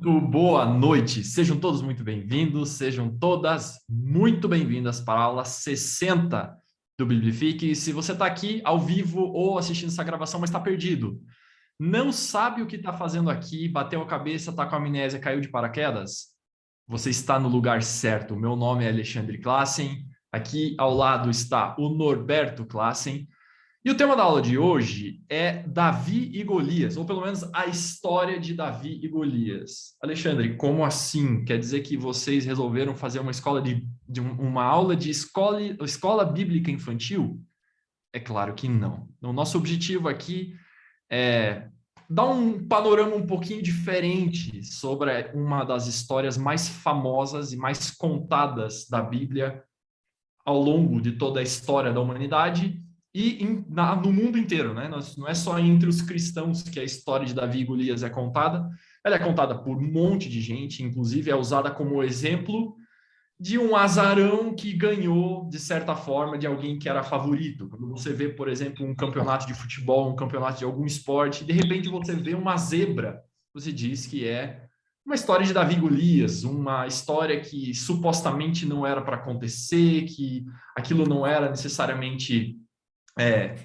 Boa noite, sejam todos muito bem-vindos, sejam todas muito bem-vindas para a aula 60 do Biblifique. Se você está aqui ao vivo ou assistindo essa gravação, mas está perdido, não sabe o que está fazendo aqui, bateu a cabeça, está com amnésia, caiu de paraquedas, você está no lugar certo. Meu nome é Alexandre Classen, aqui ao lado está o Norberto Classen. E o tema da aula de hoje é Davi e Golias, ou pelo menos a história de Davi e Golias. Alexandre, como assim? Quer dizer que vocês resolveram fazer uma escola uma aula de escola bíblica infantil? É claro que não. O nosso objetivo aqui é dar um panorama um pouquinho diferente sobre uma das histórias mais famosas e mais contadas da Bíblia ao longo de toda a história da humanidade e no mundo inteiro, né? Não é só entre os cristãos que a história de Davi e Golias é contada, ela é contada por um monte de gente, inclusive é usada como exemplo de um azarão que ganhou, de certa forma, de alguém que era favorito. Quando você vê, por exemplo, um campeonato de futebol, um campeonato de algum esporte, de repente você vê uma zebra, você diz que é uma história de Davi e Golias, uma história que supostamente não era para acontecer, que aquilo não era necessariamente é,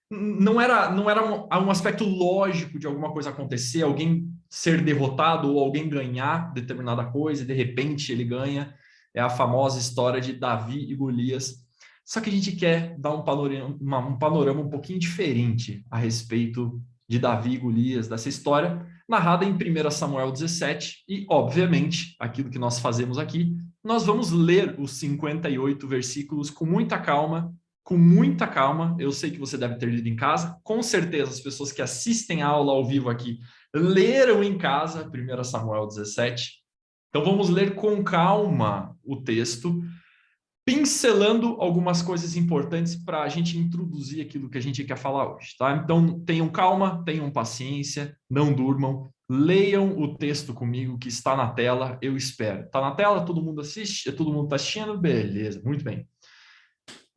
não era um aspecto lógico de alguma coisa acontecer, alguém ser derrotado ou alguém ganhar determinada coisa e de repente ele ganha. É a famosa história de Davi e Golias. Só que a gente quer dar um panorama um pouquinho diferente a respeito de Davi e Golias, dessa história, narrada em 1 Samuel 17. E, obviamente, aquilo que nós fazemos aqui, nós vamos ler os 58 versículos com muita calma, com muita calma. Eu sei que você deve ter lido em casa. Com certeza, as pessoas que assistem a aula ao vivo aqui leram em casa 1 Samuel 17. Então, vamos ler com calma o texto, pincelando algumas coisas importantes para a gente introduzir aquilo que a gente quer falar hoje, tá? Então, tenham calma, tenham paciência, não durmam, leiam o texto comigo que está na tela, eu espero. Está na tela? Todo mundo assiste? Todo mundo está assistindo? Beleza, muito bem.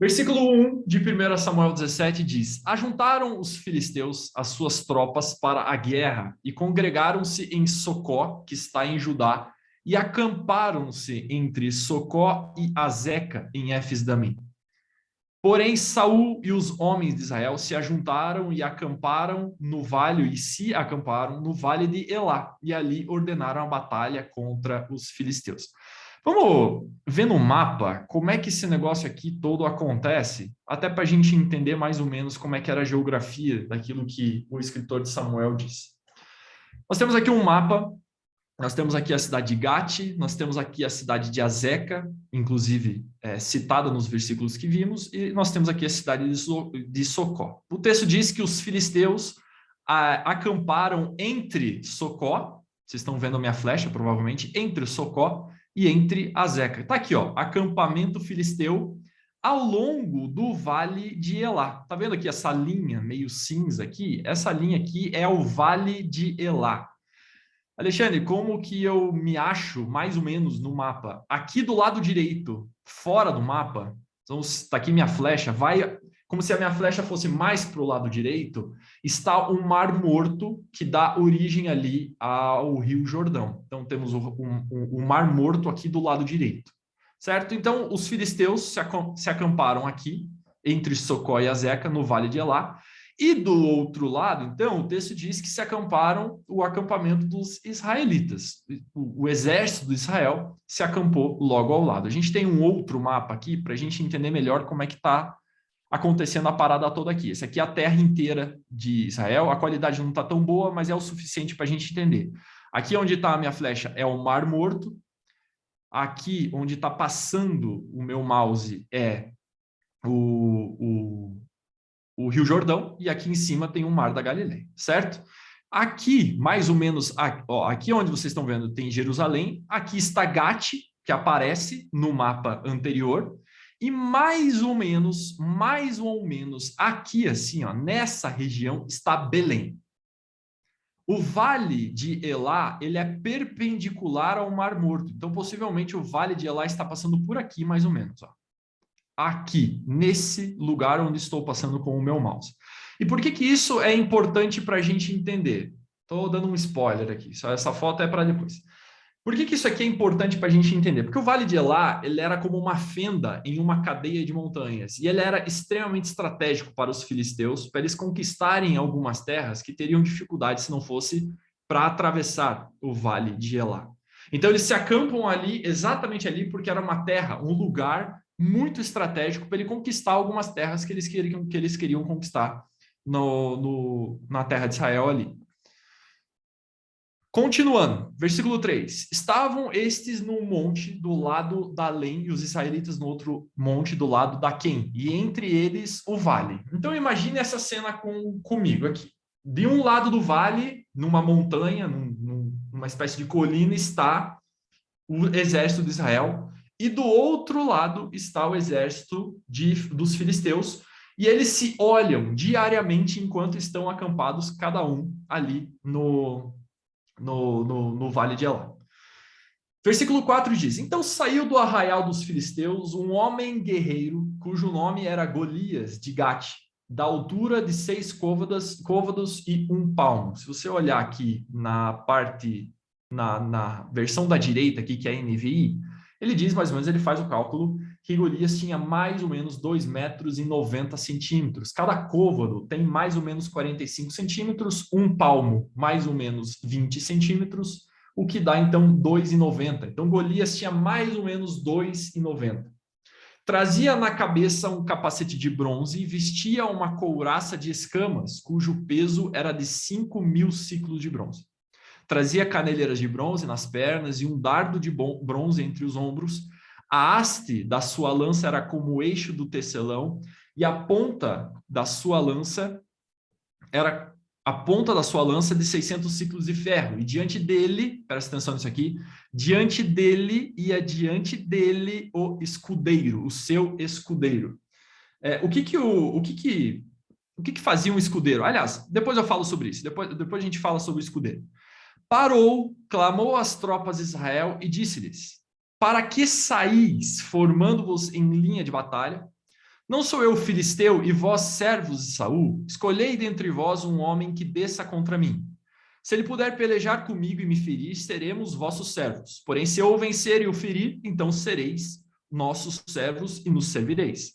Versículo 1 de 1 Samuel 17 diz: Ajuntaram os filisteus as suas tropas para a guerra e congregaram-se em Socó, que está em Judá, e acamparam-se entre Socó e Azeca, em Éfes-Damim. Porém, Saul e os homens de Israel se ajuntaram e se acamparam no vale de Elá, e ali ordenaram a batalha contra os filisteus. Vamos ver no mapa como é que esse negócio aqui todo acontece, até para a gente entender mais ou menos como é que era a geografia daquilo que o escritor de Samuel diz. Nós temos aqui um mapa. Nós temos aqui a cidade de Gate, nós temos aqui a cidade de Azeca, inclusive citada nos versículos que vimos, e nós temos aqui a cidade de Socó. O texto diz que os filisteus acamparam entre Socó, vocês estão vendo a minha flecha, provavelmente, entre Socó e entre Azeca. Está aqui, ó, acampamento filisteu ao longo do vale de Elá. Está vendo aqui essa linha meio cinza aqui? Essa linha aqui é o vale de Elá. Alexandre, como que eu me acho mais ou menos no mapa? Aqui do lado direito, fora do mapa, então está aqui minha flecha, vai como se a minha flecha fosse mais para o lado direito, está um mar morto que dá origem ali ao Rio Jordão. Então temos o mar morto aqui do lado direito, certo? Então os filisteus se acamparam aqui entre Socó e Azeca, no Vale de Elá. E do outro lado, então, o texto diz que se acamparam o acampamento dos israelitas. O exército de Israel se acampou logo ao lado. A gente tem um outro mapa aqui para a gente entender melhor como é que está acontecendo a parada toda aqui. Esse aqui é a terra inteira de Israel. A qualidade não está tão boa, mas é o suficiente para a gente entender. Aqui onde está a minha flecha é o Mar Morto. Aqui onde está passando o meu mouse é o Rio Jordão, e aqui em cima tem o Mar da Galileia, certo? Aqui, mais ou menos, aqui onde vocês estão vendo tem Jerusalém, aqui está Gate, que aparece no mapa anterior, e mais ou menos, aqui assim, ó, nessa região está Belém. O Vale de Elá, ele é perpendicular ao Mar Morto, então possivelmente o Vale de Elá está passando por aqui, mais ou menos, ó. Aqui, nesse lugar onde estou passando com o meu mouse. E por que que isso é importante para a gente entender? Estou dando um spoiler aqui, só essa foto é para depois. Por que isso aqui é importante para a gente entender? Porque o Vale de Elá, ele era como uma fenda em uma cadeia de montanhas, e ele era extremamente estratégico para os filisteus, para eles conquistarem algumas terras que teriam dificuldade se não fosse para atravessar o Vale de Elá. Então eles se acampam ali, exatamente ali, porque era uma terra, um lugar muito estratégico para ele conquistar algumas terras que eles queriam conquistar na terra de Israel ali. Continuando, versículo 3. Estavam estes num monte do lado da Além e os israelitas no outro monte do lado da Quem, e entre eles o vale. Então imagine essa cena comigo aqui. De um lado do vale, numa montanha, numa espécie de colina, está o exército de Israel, e do outro lado está o exército dos filisteus, e eles se olham diariamente enquanto estão acampados, cada um ali no Vale de Elá. Versículo 4 diz: Então saiu do arraial dos filisteus um homem guerreiro, cujo nome era Golias, de Gate, da altura de 6 côvados e 1 palmo. Se você olhar aqui na versão da direita, aqui, que é a NVI, ele diz mais ou menos, ele faz o cálculo que Golias tinha mais ou menos 2 metros e 90 centímetros. Cada côvado tem mais ou menos 45 centímetros, 1 palmo mais ou menos 20 centímetros, o que dá então 2,90. Então Golias tinha mais ou menos 2,90. Trazia na cabeça um capacete de bronze e vestia uma couraça de escamas, cujo peso era de 5.000 ciclos de bronze. Trazia caneleiras de bronze nas pernas e um dardo de bronze entre os ombros. A haste da sua lança era como o eixo do tecelão, e a ponta da sua lança era de 600 ciclos de ferro. E diante dele, presta atenção nisso aqui, diante dele o escudeiro, o seu escudeiro. O que fazia um escudeiro? Aliás, depois eu falo sobre isso, depois a gente fala sobre o escudeiro. Parou, clamou às tropas de Israel e disse-lhes: Para que saís, formando-vos em linha de batalha? Não sou eu filisteu e vós servos de Saul? Escolhei dentre vós um homem que desça contra mim. Se ele puder pelejar comigo e me ferir, seremos vossos servos. Porém, se eu o vencer e o ferir, então sereis nossos servos e nos servireis.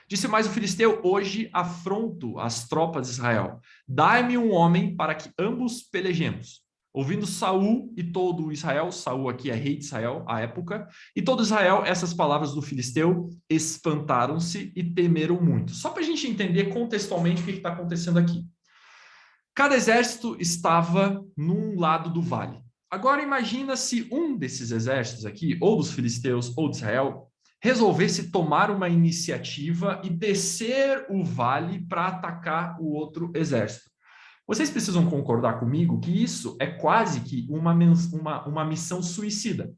Disse mais o filisteu: Hoje afronto as tropas de Israel. Dai-me um homem para que ambos pelejemos. Ouvindo Saul e todo Israel, Saul aqui é rei de Israel à época, e todo Israel, essas palavras do filisteu, espantaram-se e temeram muito. Só para a gente entender contextualmente o que está acontecendo aqui. Cada exército estava num lado do vale. Agora imagina se um desses exércitos aqui, ou dos filisteus ou de Israel, resolvesse tomar uma iniciativa e descer o vale para atacar o outro exército. Vocês precisam concordar comigo que isso é quase que uma missão suicida.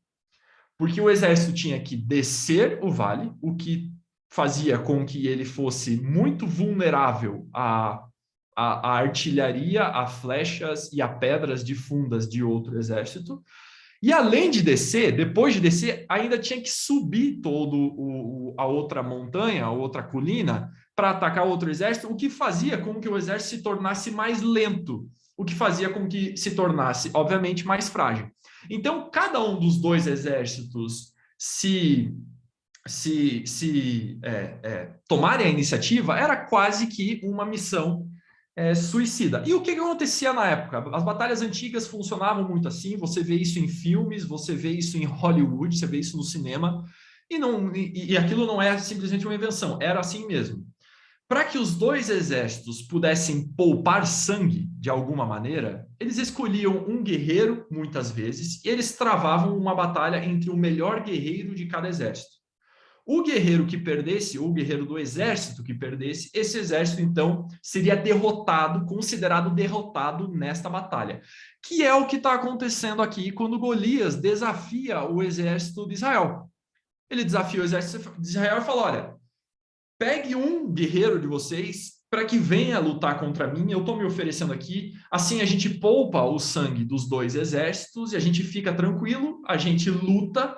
Porque o exército tinha que descer o vale, o que fazia com que ele fosse muito vulnerável à artilharia, a flechas e a pedras de fundas de outro exército. E além de descer, depois de descer, ainda tinha que subir a outra montanha, a outra colina, para atacar outro exército, o que fazia com que o exército se tornasse mais lento, o que fazia com que se tornasse, obviamente, mais frágil. Então, cada um dos dois exércitos tomarem a iniciativa era quase que uma missão suicida. E o que acontecia na época? As batalhas antigas funcionavam muito assim, você vê isso em filmes, você vê isso em Hollywood, você vê isso no cinema, e aquilo não é simplesmente uma invenção, era assim mesmo. Para que os dois exércitos pudessem poupar sangue de alguma maneira, eles escolhiam um guerreiro, muitas vezes, e eles travavam uma batalha entre o melhor guerreiro de cada exército. O guerreiro que perdesse, ou o guerreiro do exército que perdesse, esse exército, então, seria derrotado, considerado derrotado nesta batalha. Que é o que está acontecendo aqui quando Golias desafia o exército de Israel. Ele desafia o exército de Israel e fala: olha, pegue um guerreiro de vocês para que venha lutar contra mim, eu estou me oferecendo aqui, assim a gente poupa o sangue dos dois exércitos e a gente fica tranquilo, a gente luta.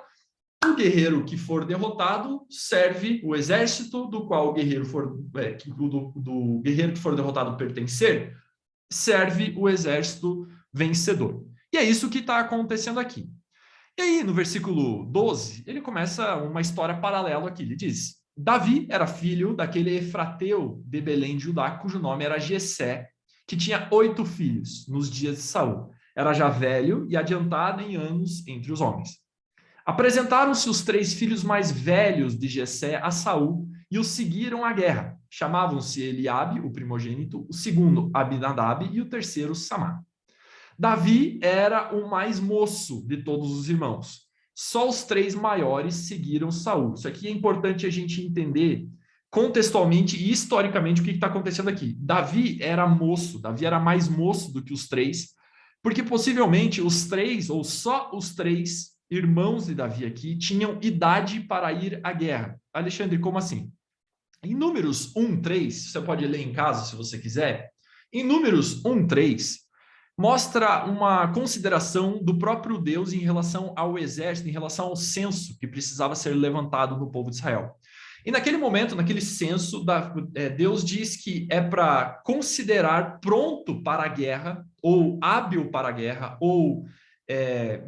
O guerreiro que for derrotado serve o exército do qual o guerreiro do guerreiro que for derrotado pertencer, serve o exército vencedor. E é isso que está acontecendo aqui. E aí, no versículo 12, ele começa uma história paralela aqui. Ele diz: Davi era filho daquele Efrateu de Belém de Judá, cujo nome era Jessé, que tinha 8 filhos nos dias de Saul. Era já velho e adiantado em anos entre os homens. Apresentaram-se os 3 filhos mais velhos de Jessé a Saul e os seguiram à guerra. Chamavam-se Eliabe, o primogênito, o segundo Abinadab e o terceiro Samá. Davi era o mais moço de todos os irmãos. Só os 3 maiores seguiram Saul. Isso aqui é importante a gente entender contextualmente e historicamente o que está acontecendo aqui. Davi era moço, Davi era mais moço do que os 3, porque possivelmente os 3, ou só os 3 irmãos de Davi aqui, tinham idade para ir à guerra. Alexandre, como assim? Em Números 1:3, você pode ler em casa se você quiser. Em Números 1:3, mostra uma consideração do próprio Deus em relação ao exército, em relação ao censo que precisava ser levantado no povo de Israel. E naquele momento, naquele censo, Deus diz que é para considerar pronto para a guerra, ou hábil para a guerra, ou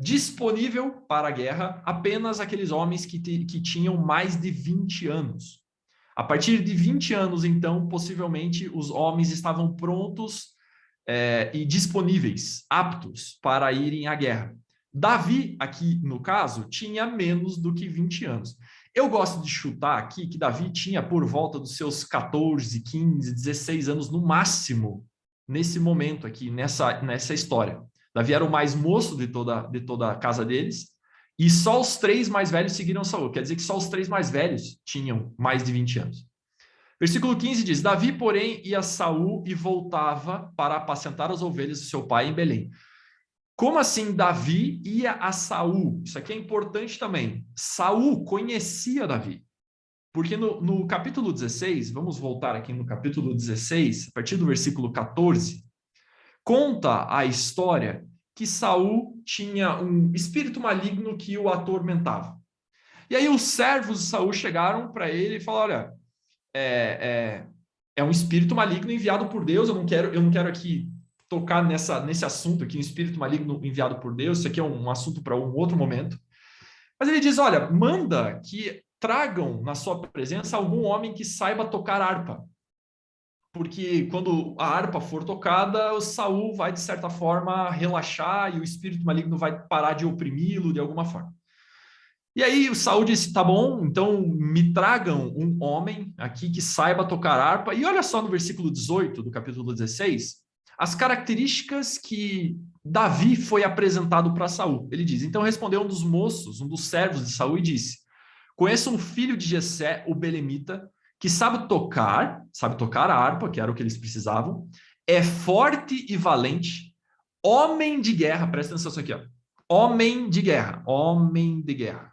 disponível para a guerra, apenas aqueles homens que tinham mais de 20 anos. A partir de 20 anos, então, possivelmente, os homens estavam prontos e disponíveis, aptos para irem à guerra. Davi, aqui no caso, tinha menos do que 20 anos. Eu gosto de chutar aqui que Davi tinha por volta dos seus 14, 15, 16 anos no máximo, nesse momento aqui, nessa história. Davi era o mais moço de toda a casa deles, e só os 3 mais velhos seguiram Saul. Quer dizer que só os 3 mais velhos tinham mais de 20 anos. Versículo 15 diz: Davi, porém, ia a Saul e voltava para apacentar as ovelhas do seu pai em Belém. Como assim Davi ia a Saul? Isso aqui é importante também. Saul conhecia Davi. Porque no capítulo 16, vamos voltar aqui no capítulo 16, a partir do versículo 14, conta a história que Saul tinha um espírito maligno que o atormentava. E aí os servos de Saul chegaram para ele e falaram: olha, é um espírito maligno enviado por Deus, eu não quero aqui tocar nesse assunto aqui, um espírito maligno enviado por Deus, isso aqui é um assunto para um outro momento. Mas ele diz: olha, manda que tragam na sua presença algum homem que saiba tocar harpa. Porque quando a harpa for tocada, o Saul vai, de certa forma, relaxar e o espírito maligno vai parar de oprimi-lo de alguma forma. E aí o Saul disse: tá bom, então me tragam um homem aqui que saiba tocar harpa. E olha só no versículo 18 do capítulo 16, as características que Davi foi apresentado para Saul. Ele diz: então respondeu um dos moços, um dos servos de Saul, e disse: conheço um filho de Jessé, o belemita, que sabe tocar a harpa, que era o que eles precisavam, é forte e valente, homem de guerra, presta atenção nisso aqui, ó. Homem de guerra,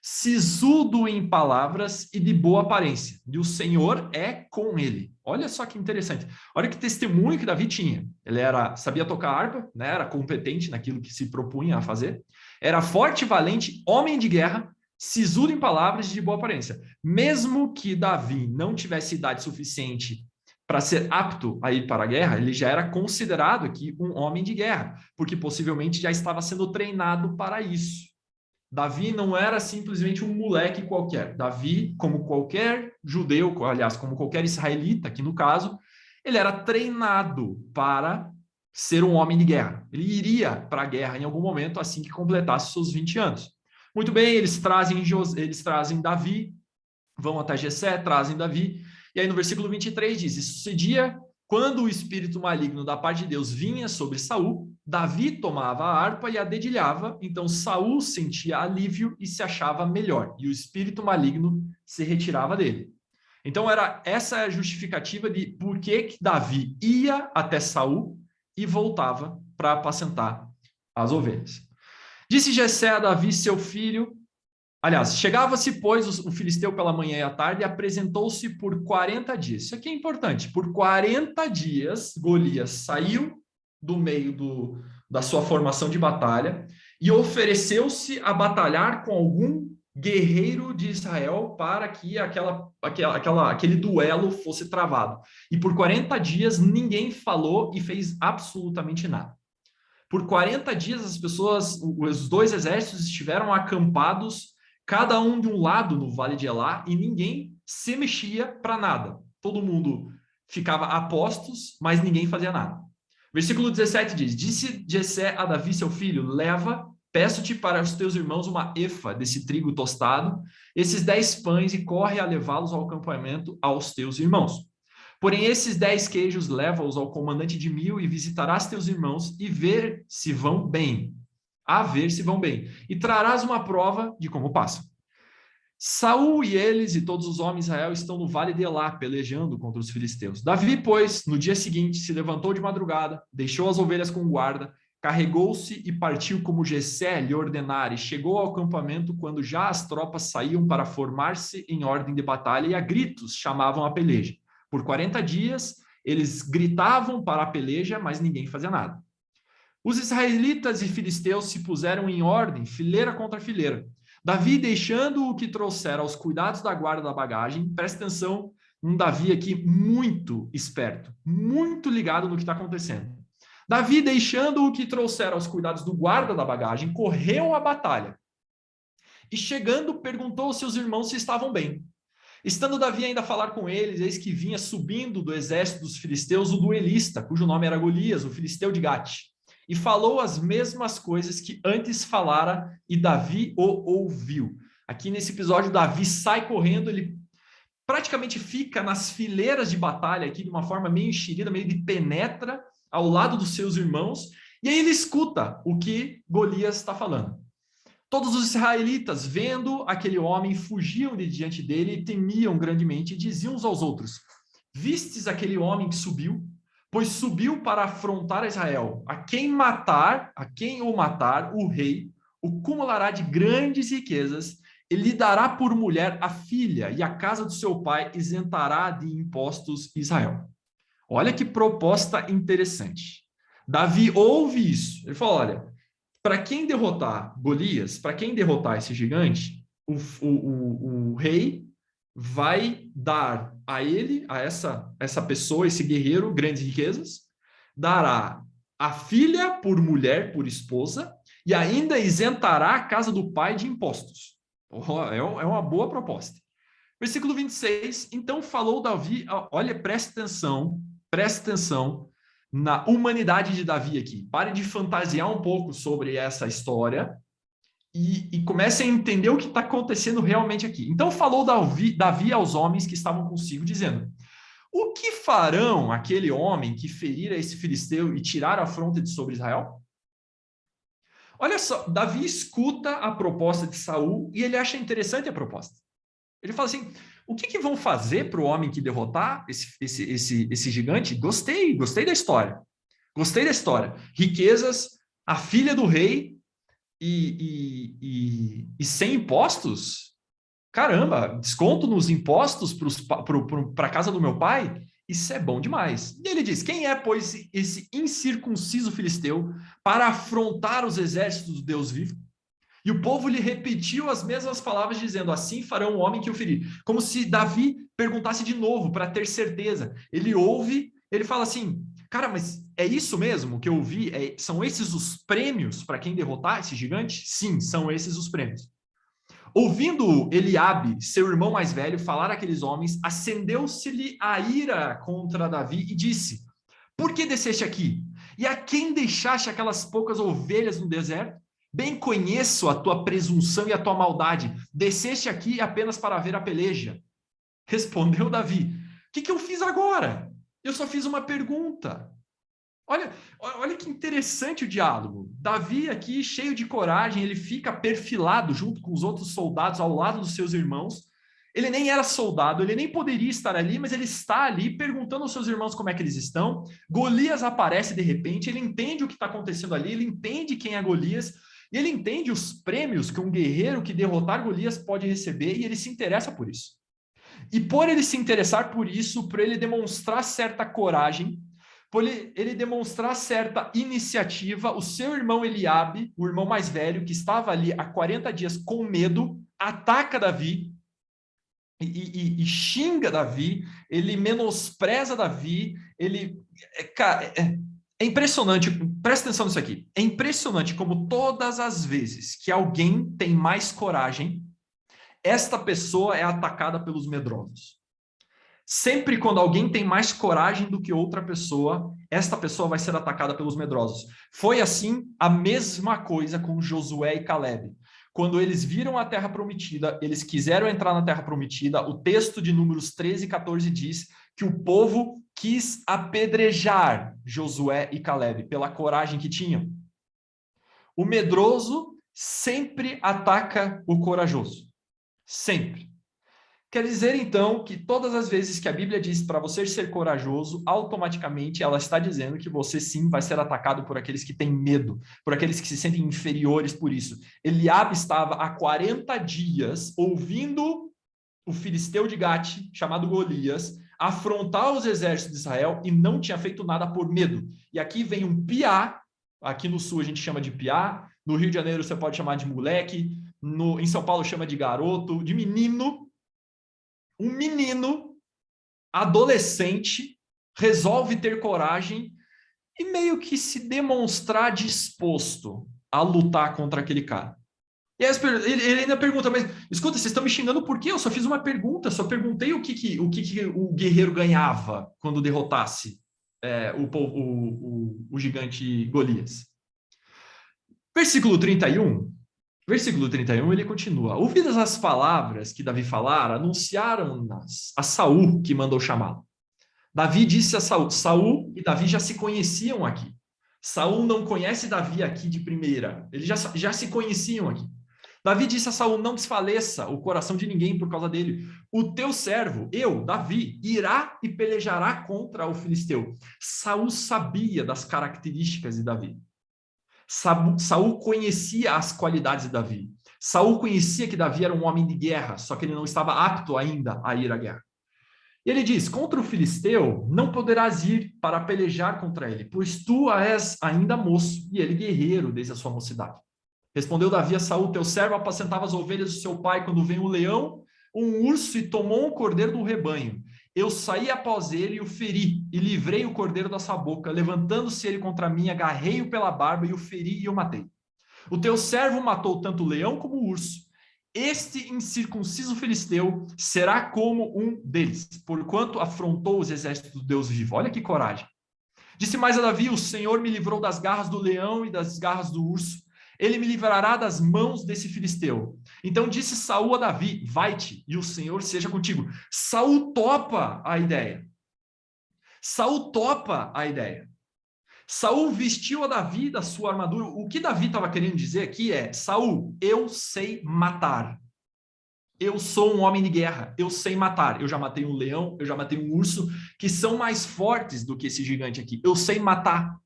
sisudo em palavras e de boa aparência, e o Senhor é com ele. Olha só que interessante. Olha que testemunho que Davi tinha. Ele sabia tocar harpa, né? Era competente naquilo que se propunha a fazer, era forte e valente, homem de guerra, sisudo em palavras e de boa aparência. Mesmo que Davi não tivesse idade suficiente para ser apto a ir para a guerra, ele já era considerado aqui um homem de guerra, porque possivelmente já estava sendo treinado para isso. Davi não era simplesmente um moleque qualquer. Davi, como qualquer judeu, aliás, como qualquer israelita, aqui no caso, ele era treinado para ser um homem de guerra. Ele iria para a guerra em algum momento assim que completasse seus 20 anos. Muito bem, eles trazem Davi, vão até Jessé, trazem Davi, e aí no versículo 23 diz: isso sucedia quando o espírito maligno da parte de Deus vinha sobre Saul, Davi tomava a harpa e a dedilhava, então Saul sentia alívio e se achava melhor, e o espírito maligno se retirava dele. Então essa é a justificativa de por que Davi ia até Saul e voltava para apacentar as ovelhas. Disse Jessé a Davi, seu filho. Aliás, chegava-se, pois, o filisteu pela manhã e à tarde e apresentou-se por 40 dias. Isso aqui é importante. Por 40 dias, Golias saiu do meio da sua formação de batalha e ofereceu-se a batalhar com algum guerreiro de Israel para que aquele duelo fosse travado. E por 40 dias ninguém falou e fez absolutamente nada. Por 40 dias as pessoas, os dois exércitos estiveram acampados, cada um de um lado no Vale de Elá, e ninguém se mexia para nada. Todo mundo ficava a postos, mas ninguém fazia nada. Versículo 17 diz: Disse Jessé a Davi, seu filho, leva, peço-te para os teus irmãos uma efa desse trigo tostado, esses 10 pães, e corre a levá-los ao acampamento aos teus irmãos. Porém, esses 10 queijos leva-os ao comandante de 1000 e visitarás teus irmãos e ver se vão bem. A ver se vão bem. E trarás uma prova de como passam. Saul e eles e todos os homens de Israel estão no vale de Elá, pelejando contra os filisteus. Davi, pois, no dia seguinte, se levantou de madrugada, deixou as ovelhas com guarda, carregou-se e partiu como Jessé lhe ordenara, e chegou ao acampamento quando já as tropas saíam para formar-se em ordem de batalha e a gritos chamavam a peleja. Por 40 dias, eles gritavam para a peleja, mas ninguém fazia nada. Os israelitas e filisteus se puseram em ordem, fileira contra fileira. Davi, deixando o que trouxera aos cuidados da guarda da bagagem, presta atenção, um Davi aqui muito esperto, muito ligado no que está acontecendo. Davi, deixando o que trouxera aos cuidados do guarda da bagagem, correu à batalha. E chegando, perguntou aos seus irmãos se estavam bem. Estando Davi ainda a falar com eles, eis que vinha subindo do exército dos filisteus o duelista, cujo nome era Golias, o filisteu de Gate, e falou as mesmas coisas que antes falara, e Davi o ouviu. Aqui nesse episódio, Davi sai correndo, ele praticamente fica nas fileiras de batalha aqui de uma forma meio enxerida, meio de penetra ao lado dos seus irmãos, e aí ele escuta o que Golias está falando. Todos os israelitas, vendo aquele homem, fugiam de diante dele e temiam grandemente, e diziam uns aos outros: Vistes aquele homem que subiu? Pois subiu para afrontar Israel. A quem o matar, o rei o cumulará de grandes riquezas, e lhe dará por mulher a filha, e a casa do seu pai isentará de impostos Israel. Olha que proposta interessante. Davi ouve isso. Ele fala: olha, para quem derrotar Golias, para quem derrotar esse gigante, o rei vai dar a ele, a essa pessoa, esse guerreiro, grandes riquezas, dará a filha por mulher, por esposa, e ainda isentará a casa do pai de impostos. É uma boa proposta. Versículo 26, então falou Davi, olha, presta atenção na humanidade de Davi aqui. Pare de fantasiar um pouco sobre essa história e comece a entender o que está acontecendo realmente aqui. Então falou Davi aos homens que estavam consigo, dizendo: o que farão aquele homem que ferir esse filisteu e tirar a afronta de sobre Israel? Olha só, Davi escuta a proposta de Saul e ele acha interessante a proposta. Ele fala assim: o que vão fazer para o homem que derrotar esse gigante? Gostei da história. Gostei da história. Riquezas, a filha do rei e sem impostos? Caramba, desconto nos impostos para a casa do meu pai? Isso é bom demais. E ele diz: quem é, pois, esse incircunciso filisteu para afrontar os exércitos do Deus vivo? E o povo lhe repetiu as mesmas palavras, dizendo: assim farão o homem que o ferir. Como se Davi perguntasse de novo, para ter certeza. Ele ouve, ele fala assim: cara, mas é isso mesmo que eu ouvi? São esses os prêmios para quem derrotar esse gigante? Sim, são esses os prêmios. Ouvindo Eliabe, seu irmão mais velho, falar àqueles homens, acendeu-se-lhe a ira contra Davi e disse: por que desceste aqui? E a quem deixaste aquelas poucas ovelhas no deserto? Bem conheço a tua presunção e a tua maldade. Desceste aqui apenas para ver a peleja. Respondeu Davi: o que eu fiz agora? Eu só fiz uma pergunta. Olha que interessante o diálogo. Davi aqui, cheio de coragem, ele fica perfilado junto com os outros soldados ao lado dos seus irmãos. Ele nem era soldado, ele nem poderia estar ali, mas ele está ali perguntando aos seus irmãos como é que eles estão. Golias aparece de repente, ele entende o que está acontecendo ali, ele entende quem é Golias, e ele entende os prêmios que um guerreiro que derrotar Golias pode receber, e ele se interessa por isso. E por ele se interessar por isso, por ele demonstrar certa coragem, por ele demonstrar certa iniciativa, o seu irmão Eliabe, o irmão mais velho, que estava ali há 40 dias com medo, ataca Davi e xinga Davi, ele menospreza Davi, ele... Cara, É impressionante, presta atenção nisso aqui. É impressionante como todas as vezes que alguém tem mais coragem, esta pessoa é atacada pelos medrosos. Sempre quando alguém tem mais coragem do que outra pessoa, esta pessoa vai ser atacada pelos medrosos. Foi assim a mesma coisa com Josué e Caleb. Quando eles viram a terra prometida, eles quiseram entrar na terra prometida, o texto de Números 13 e 14 diz que o povo quis apedrejar Josué e Caleb pela coragem que tinham. O medroso sempre ataca o corajoso. Sempre. Quer dizer, então, que todas as vezes que a Bíblia diz para você ser corajoso, automaticamente ela está dizendo que você sim vai ser atacado por aqueles que têm medo, por aqueles que se sentem inferiores por isso. Eliabe estava há 40 dias ouvindo o filisteu de Gate, chamado Golias, afrontar os exércitos de Israel e não tinha feito nada por medo. E aqui vem um piá, aqui no sul a gente chama de piá, no Rio de Janeiro você pode chamar de moleque, em São Paulo chama de garoto, de menino. Um menino, adolescente, resolve ter coragem e meio que se demonstrar disposto a lutar contra aquele cara. E aí ele ainda pergunta, mas escuta, vocês estão me xingando por quê? Eu só fiz uma pergunta, só perguntei o que o guerreiro ganhava quando derrotasse o gigante Golias. Versículo 31. Versículo 31, ele continua. Ouvidas as palavras que Davi falara, anunciaram-nas a Saul, que mandou chamá-lo. Davi disse a Saul, Saul e Davi já se conheciam aqui. Saul não conhece Davi aqui de primeira, eles já se conheciam aqui. Davi disse a Saul, não desfaleça o coração de ninguém por causa dele. O teu servo, eu, Davi, irá e pelejará contra o filisteu. Saul sabia das características de Davi. Saul conhecia as qualidades de Davi. Saul conhecia que Davi era um homem de guerra, só que ele não estava apto ainda a ir à guerra. E ele diz, contra o filisteu não poderás ir para pelejar contra ele, pois tu és ainda moço e ele guerreiro desde a sua mocidade. Respondeu Davi a Saul, teu servo apacentava as ovelhas do seu pai quando veio um leão, um urso e tomou um cordeiro do rebanho. Eu saí após ele e o feri, e livrei o cordeiro da sua boca. Levantando-se ele contra mim, agarrei-o pela barba e o feri e o matei. O teu servo matou tanto o leão como o urso. Este incircunciso filisteu será como um deles, porquanto afrontou os exércitos do Deus vivo. Olha que coragem. Disse mais a Davi, o Senhor me livrou das garras do leão e das garras do urso. Ele me livrará das mãos desse filisteu. Então disse Saul a Davi, vai-te e o Senhor seja contigo. Saul topa a ideia. Saul topa a ideia. Saul vestiu a Davi da sua armadura. O que Davi estava querendo dizer aqui é, Saul, eu sei matar. Eu sou um homem de guerra, eu sei matar. Eu já matei um leão, eu já matei um urso, que são mais fortes do que esse gigante aqui. Eu sei matar.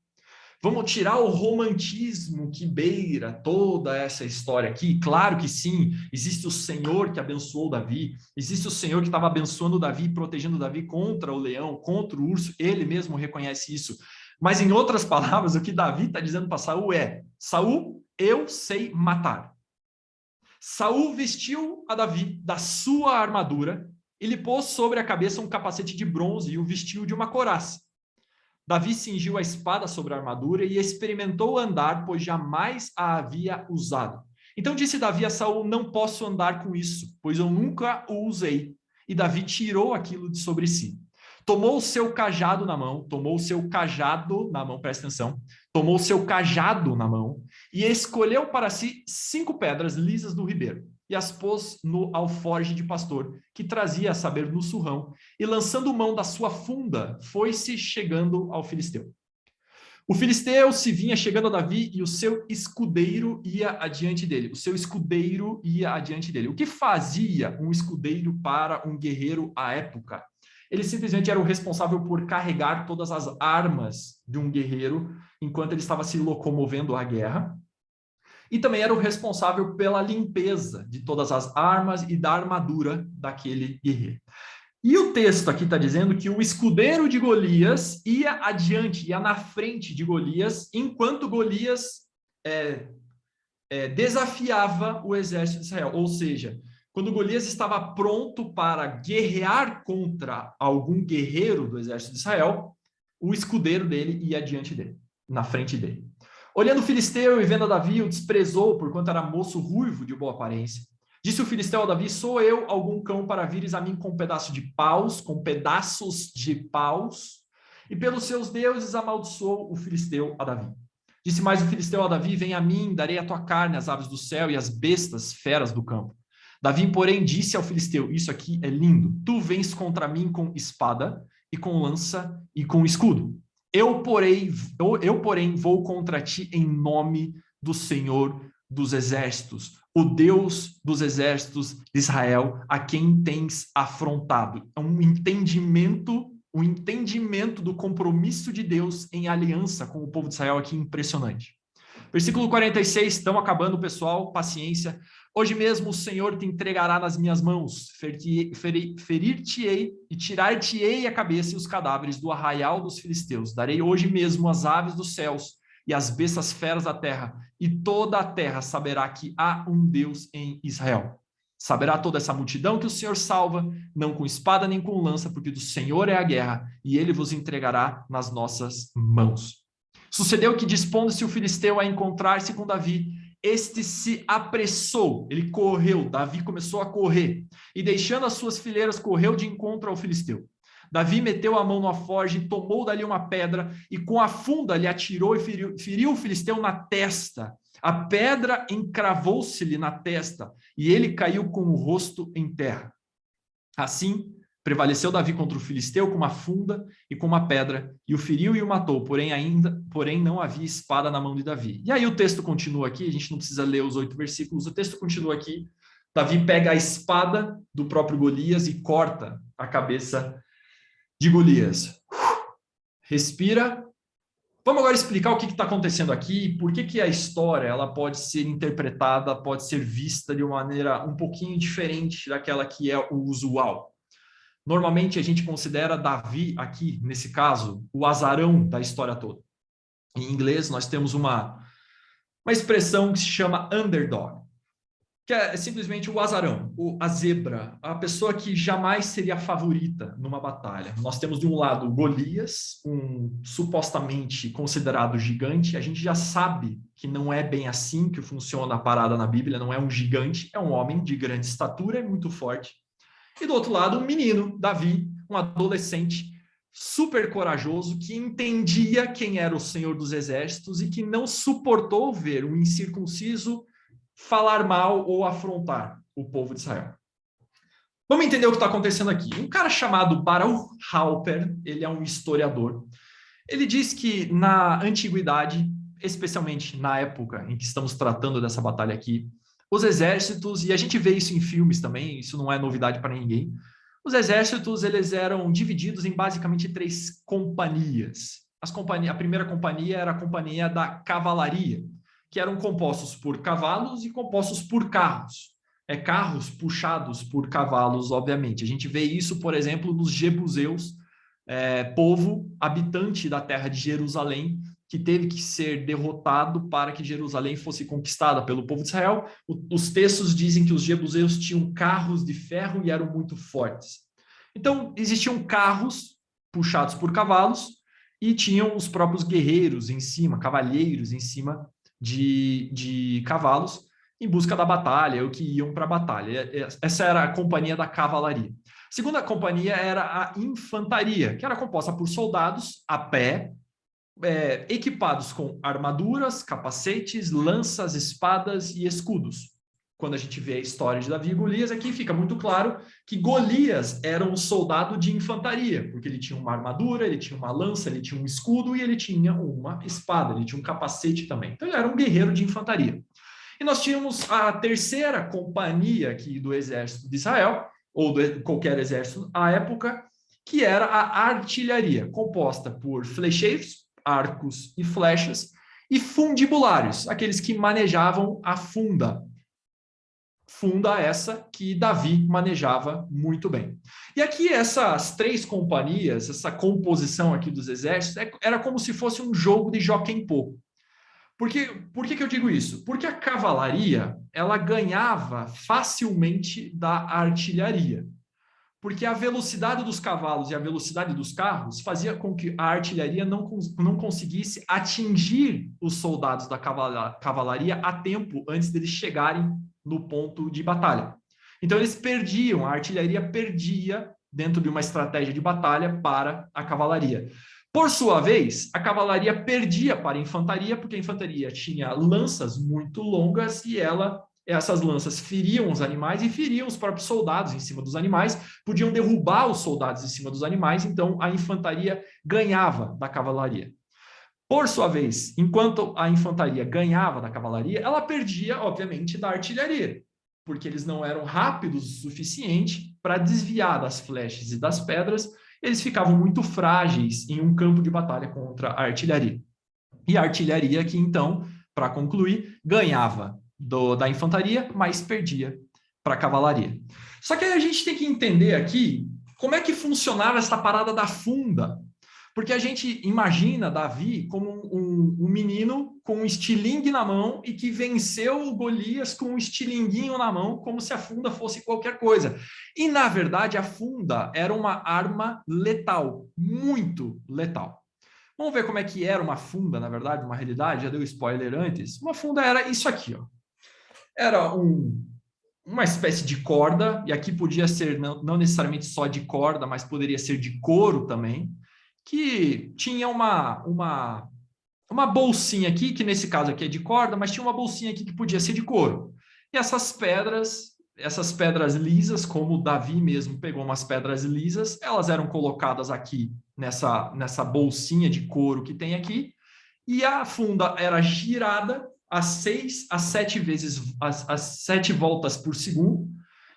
Vamos tirar o romantismo que beira toda essa história aqui? Claro que sim, existe o Senhor que abençoou Davi, existe o Senhor que estava abençoando Davi, protegendo Davi contra o leão, contra o urso, ele mesmo reconhece isso. Mas em outras palavras, o que Davi está dizendo para Saul é, Saul, eu sei matar. Saul vestiu a Davi da sua armadura, ele pôs sobre a cabeça um capacete de bronze e o vestiu de uma couraça. Davi cingiu a espada sobre a armadura e experimentou andar, pois jamais a havia usado. Então disse Davi a Saul, não posso andar com isso, pois eu nunca o usei. E Davi tirou aquilo de sobre si. Tomou o seu cajado na mão, presta atenção, tomou o seu cajado na mão e escolheu para si 5 pedras lisas do ribeiro e as pôs no alforje de pastor, que trazia, a saber, no surrão, e lançando mão da sua funda, foi-se chegando ao filisteu. O filisteu se vinha chegando a Davi e o seu escudeiro ia adiante dele. O que fazia um escudeiro para um guerreiro à época? Ele simplesmente era o responsável por carregar todas as armas de um guerreiro enquanto ele estava se locomovendo à guerra. E também era o responsável pela limpeza de todas as armas e da armadura daquele guerreiro. E o texto aqui está dizendo que o escudeiro de Golias ia adiante, ia na frente de Golias, enquanto Golias desafiava o exército de Israel. Ou seja, quando Golias estava pronto para guerrear contra algum guerreiro do exército de Israel, o escudeiro dele ia adiante dele. na frente dele. Olhando o filisteu e vendo a Davi, o desprezou, porquanto era moço ruivo de boa aparência. Disse o filisteu a Davi: sou eu algum cão para vires a mim com um pedaço de paus, com pedaços de paus? E pelos seus deuses amaldiçoou o filisteu a Davi. Disse mais o filisteu a Davi: vem a mim, darei a tua carne às aves do céu e às bestas feras do campo. Davi, porém, disse ao filisteu: isso aqui é lindo. Tu vens contra mim com espada e com lança e com escudo. Eu, porém, vou contra ti em nome do Senhor dos exércitos, o Deus dos exércitos de Israel, a quem tens afrontado. É um entendimento do compromisso de Deus em aliança com o povo de Israel aqui impressionante. Versículo 46, estão acabando, pessoal, paciência. Hoje mesmo o Senhor te entregará nas minhas mãos, ferir-te-ei e tirar-te-ei a cabeça e os cadáveres do arraial dos filisteus. Darei hoje mesmo as aves dos céus e as bestas feras da terra, e toda a terra saberá que há um Deus em Israel. Saberá toda essa multidão que o Senhor salva, não com espada nem com lança, porque do Senhor é a guerra, e ele vos entregará nas nossas mãos. Sucedeu que, dispondo-se o filisteu a encontrar-se com Davi, este se apressou, ele correu, Davi começou a correr, e deixando as suas fileiras, correu de encontro ao filisteu. Davi meteu a mão no alforje e tomou dali uma pedra, e com a funda lhe atirou e feriu o filisteu na testa. A pedra encravou-se-lhe na testa, e ele caiu com o rosto em terra. Assim, prevaleceu Davi contra o filisteu com uma funda e com uma pedra, e o feriu e o matou, porém não havia espada na mão de Davi. E aí o texto continua aqui, a gente não precisa ler os 8 versículos, o texto continua aqui. Davi pega a espada do próprio Golias e corta a cabeça de Golias. Respira. Vamos agora explicar o que está acontecendo aqui e por que a história ela pode ser interpretada, pode ser vista de uma maneira um pouquinho diferente daquela que é o usual. Normalmente a gente considera Davi aqui, nesse caso, o azarão da história toda. Em inglês nós temos uma expressão que se chama underdog, que é simplesmente o azarão, a zebra, a pessoa que jamais seria a favorita numa batalha. Nós temos de um lado Golias, um supostamente considerado gigante. A gente já sabe que não é bem assim que funciona a parada na Bíblia, não é um gigante, é um homem de grande estatura, é muito forte. E do outro lado, um menino, Davi, um adolescente super corajoso, que entendia quem era o Senhor dos Exércitos e que não suportou ver um incircunciso falar mal ou afrontar o povo de Israel. Vamos entender o que está acontecendo aqui. Um cara chamado Baruch Halper, ele é um historiador, ele diz que na antiguidade, especialmente na época em que estamos tratando dessa batalha aqui, os exércitos, e a gente vê isso em filmes também, isso não é novidade para ninguém, os exércitos eles eram divididos em basicamente 3 companhias. A primeira companhia era a companhia da cavalaria, que eram compostos por cavalos e compostos por carros. Carros puxados por cavalos, obviamente. A gente vê isso, por exemplo, nos jebuseus, povo habitante da terra de Jerusalém, que teve que ser derrotado para que Jerusalém fosse conquistada pelo povo de Israel. Os textos dizem que os jebuseus tinham carros de ferro e eram muito fortes. Então, existiam carros puxados por cavalos e tinham os próprios guerreiros em cima, cavalheiros em cima de cavalos, em busca da batalha, ou que iam para a batalha. Essa era a companhia da cavalaria. A segunda companhia era a infantaria, que era composta por soldados a pé, equipados com armaduras, capacetes, lanças, espadas e escudos. Quando a gente vê a história de Davi e Golias, aqui fica muito claro que Golias era um soldado de infantaria, porque ele tinha uma armadura, ele tinha uma lança, ele tinha um escudo e ele tinha uma espada, ele tinha um capacete também. Então ele era um guerreiro de infantaria. E nós tínhamos a terceira companhia aqui do exército de Israel, ou de qualquer exército à época, que era a artilharia, composta por flecheiros, arcos e flechas, e fundibulários, aqueles que manejavam a funda. Funda essa que Davi manejava muito bem. E aqui essas 3 companhias, essa composição aqui dos exércitos, era como se fosse um jogo de Jockey-Pô. Por que eu digo isso? Porque a cavalaria, ela ganhava facilmente da artilharia. porque a velocidade dos cavalos e a velocidade dos carros fazia com que a artilharia não conseguisse atingir os soldados da cavalaria a tempo antes deles chegarem no ponto de batalha. Então eles perdiam, a artilharia perdia dentro de uma estratégia de batalha para a cavalaria. Por sua vez, a cavalaria perdia para a infantaria, porque a infantaria tinha lanças muito longas e essas lanças feriam os animais e feriam os próprios soldados em cima dos animais, podiam derrubar os soldados em cima dos animais, então a infantaria ganhava da cavalaria. Por sua vez, enquanto a infantaria ganhava da cavalaria, ela perdia, obviamente, da artilharia, porque eles não eram rápidos o suficiente para desviar das flechas e das pedras, eles ficavam muito frágeis em um campo de batalha contra a artilharia. E a artilharia que, então, para concluir, ganhava da infantaria, mas perdia para a cavalaria. Só que aí a gente tem que entender aqui como é que funcionava essa parada da funda. Porque a gente imagina Davi como um menino com um estilingue na mão e que venceu o Golias com um estilinguinho na mão, como se a funda fosse qualquer coisa. E, na verdade, a funda era uma arma letal, muito letal. Vamos ver como é que era uma funda, na verdade, uma realidade, já deu spoiler antes. Uma funda era isso aqui, ó. Era uma espécie de corda, e aqui podia ser não necessariamente só de corda, mas poderia ser de couro também, que tinha uma bolsinha aqui, que nesse caso aqui é de corda, mas tinha uma bolsinha aqui que podia ser de couro. E essas pedras lisas, como o Davi mesmo pegou umas pedras lisas, elas eram colocadas aqui nessa bolsinha de couro que tem aqui, e a funda era girada a 6 a 7 vezes, as 7 voltas por segundo,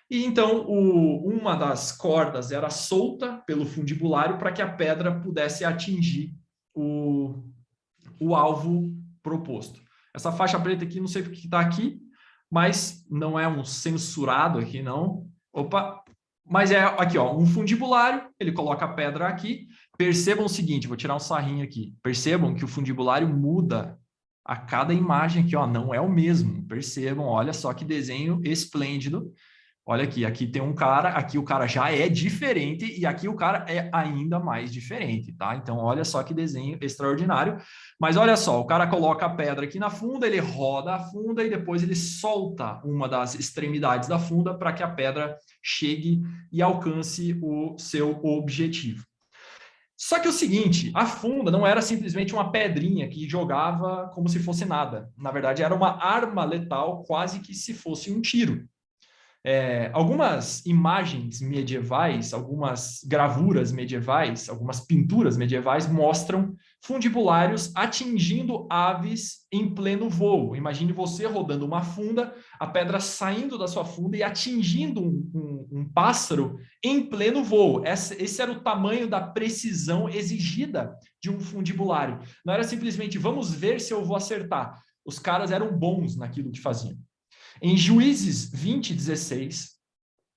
e então uma das cordas era solta pelo fundibulário para que a pedra pudesse atingir o alvo proposto. Essa faixa preta aqui, não sei porque está aqui, mas não é um censurado aqui, não. Opa! Mas é aqui, ó, um fundibulário, ele coloca a pedra aqui. Percebam o seguinte, vou tirar um sarrinho aqui. Percebam que o fundibulário muda a cada imagem aqui, ó, não é o mesmo. Percebam, olha só que desenho esplêndido. Olha aqui tem um cara, aqui o cara já é diferente e aqui o cara é ainda mais diferente, tá? Então, olha só que desenho extraordinário. Mas olha só, o cara coloca a pedra aqui na funda, ele roda a funda e depois ele solta uma das extremidades da funda para que a pedra chegue e alcance o seu objetivo. Só que o seguinte, a funda não era simplesmente uma pedrinha que jogava como se fosse nada. Na verdade, era uma arma letal, quase que se fosse um tiro. Algumas imagens medievais, algumas gravuras medievais, algumas pinturas medievais mostram fundibulários atingindo aves em pleno voo. Imagine você rodando uma funda, a pedra saindo da sua funda e atingindo um pássaro em pleno voo. Esse era o tamanho da precisão exigida de um fundibulário. Não era simplesmente, vamos ver se eu vou acertar. Os caras eram bons naquilo que faziam. Em Juízes 20:16,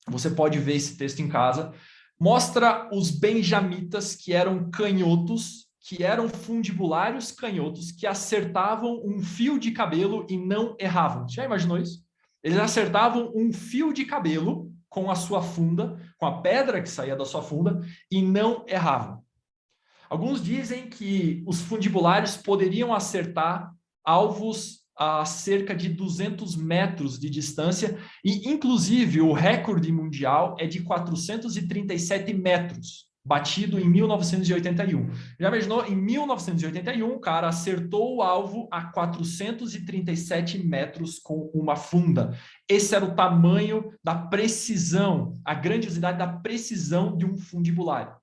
você pode ver esse texto em casa, mostra os benjamitas que eram canhotos, que eram fundibulários canhotos, que acertavam um fio de cabelo e não erravam. Já imaginou isso? Eles acertavam um fio de cabelo com a sua funda, com a pedra que saía da sua funda, e não erravam. Alguns dizem que os fundibulários poderiam acertar alvos a cerca de 200 metros de distância e, inclusive, o recorde mundial é de 437 metros, batido em 1981. Já imaginou? Em 1981, o cara acertou o alvo a 437 metros com uma funda. Esse era o tamanho da precisão, a grandiosidade da precisão de um fundibulário.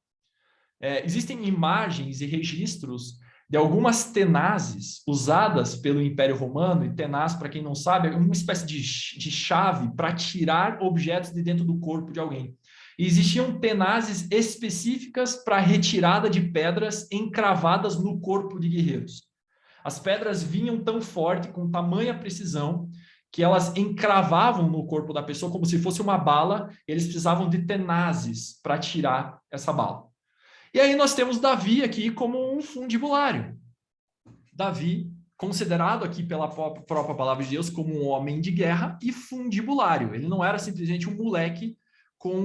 Existem imagens e registros de algumas tenazes usadas pelo Império Romano, e tenaz, para quem não sabe, é uma espécie de chave para tirar objetos de dentro do corpo de alguém. E existiam tenazes específicas para retirada de pedras encravadas no corpo de guerreiros. As pedras vinham tão forte, com tamanha precisão, que elas encravavam no corpo da pessoa como se fosse uma bala, eles precisavam de tenazes para tirar essa bala. E aí nós temos Davi aqui como um fundibulário. Davi, considerado aqui pela própria palavra de Deus como um homem de guerra e fundibulário. Ele não era simplesmente um moleque com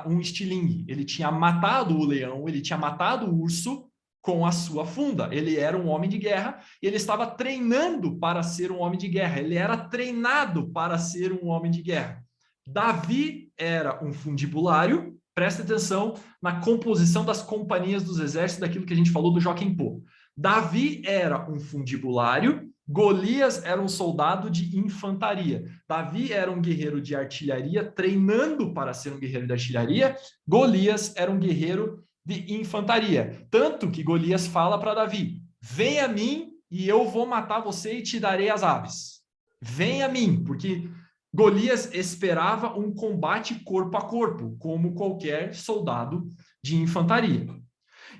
um estilingue. Ele tinha matado o leão, ele tinha matado o urso com a sua funda. Ele era um homem de guerra e ele estava treinando para ser um homem de guerra. Ele era treinado para ser um homem de guerra. Davi era um fundibulário. Presta atenção na composição das companhias dos exércitos, daquilo que a gente falou do Joaquim Pô. Davi era um fundibulário, Golias era um soldado de infantaria. Davi era um guerreiro de artilharia, treinando para ser um guerreiro de artilharia. Golias era um guerreiro de infantaria. Tanto que Golias fala para Davi: vem a mim e eu vou matar você e te darei as aves. Vem a mim, porque Golias esperava um combate corpo a corpo, como qualquer soldado de infantaria.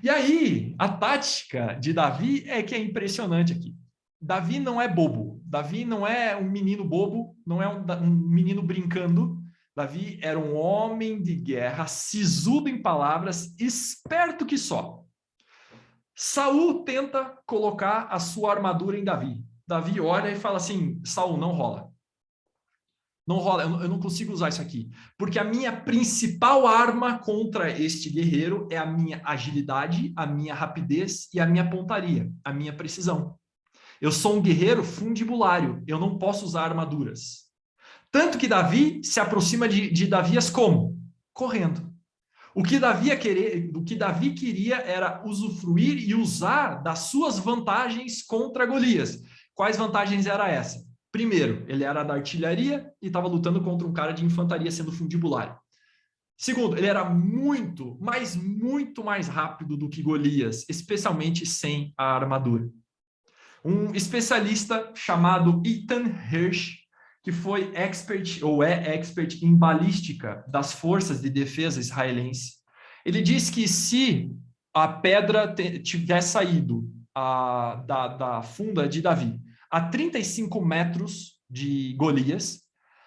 E aí, a tática de Davi é que é impressionante aqui. Davi não é bobo. Davi não é um menino bobo, não é um menino brincando. Davi era um homem de guerra, sisudo em palavras, esperto que só. Saul tenta colocar a sua armadura em Davi. Davi olha e fala assim: Saul, não rola. Não rola, eu não consigo usar isso aqui. Porque a minha principal arma contra este guerreiro é a minha agilidade, a minha rapidez e a minha pontaria, a minha precisão. Eu sou um guerreiro fundibulário, eu não posso usar armaduras. Tanto que Davi se aproxima de Davias como? Correndo. O que Davi queria era usufruir e usar das suas vantagens contra Golias. Quais vantagens era essa? Primeiro, ele era da artilharia e estava lutando contra um cara de infantaria sendo fundibulário. Segundo, ele era muito mais rápido do que Golias, especialmente sem a armadura. Um especialista chamado Ethan Hirsch, que foi expert ou é expert em balística das forças de defesa israelense, ele diz que se a pedra tiver saído da funda de Davi a 35 metros de Golias,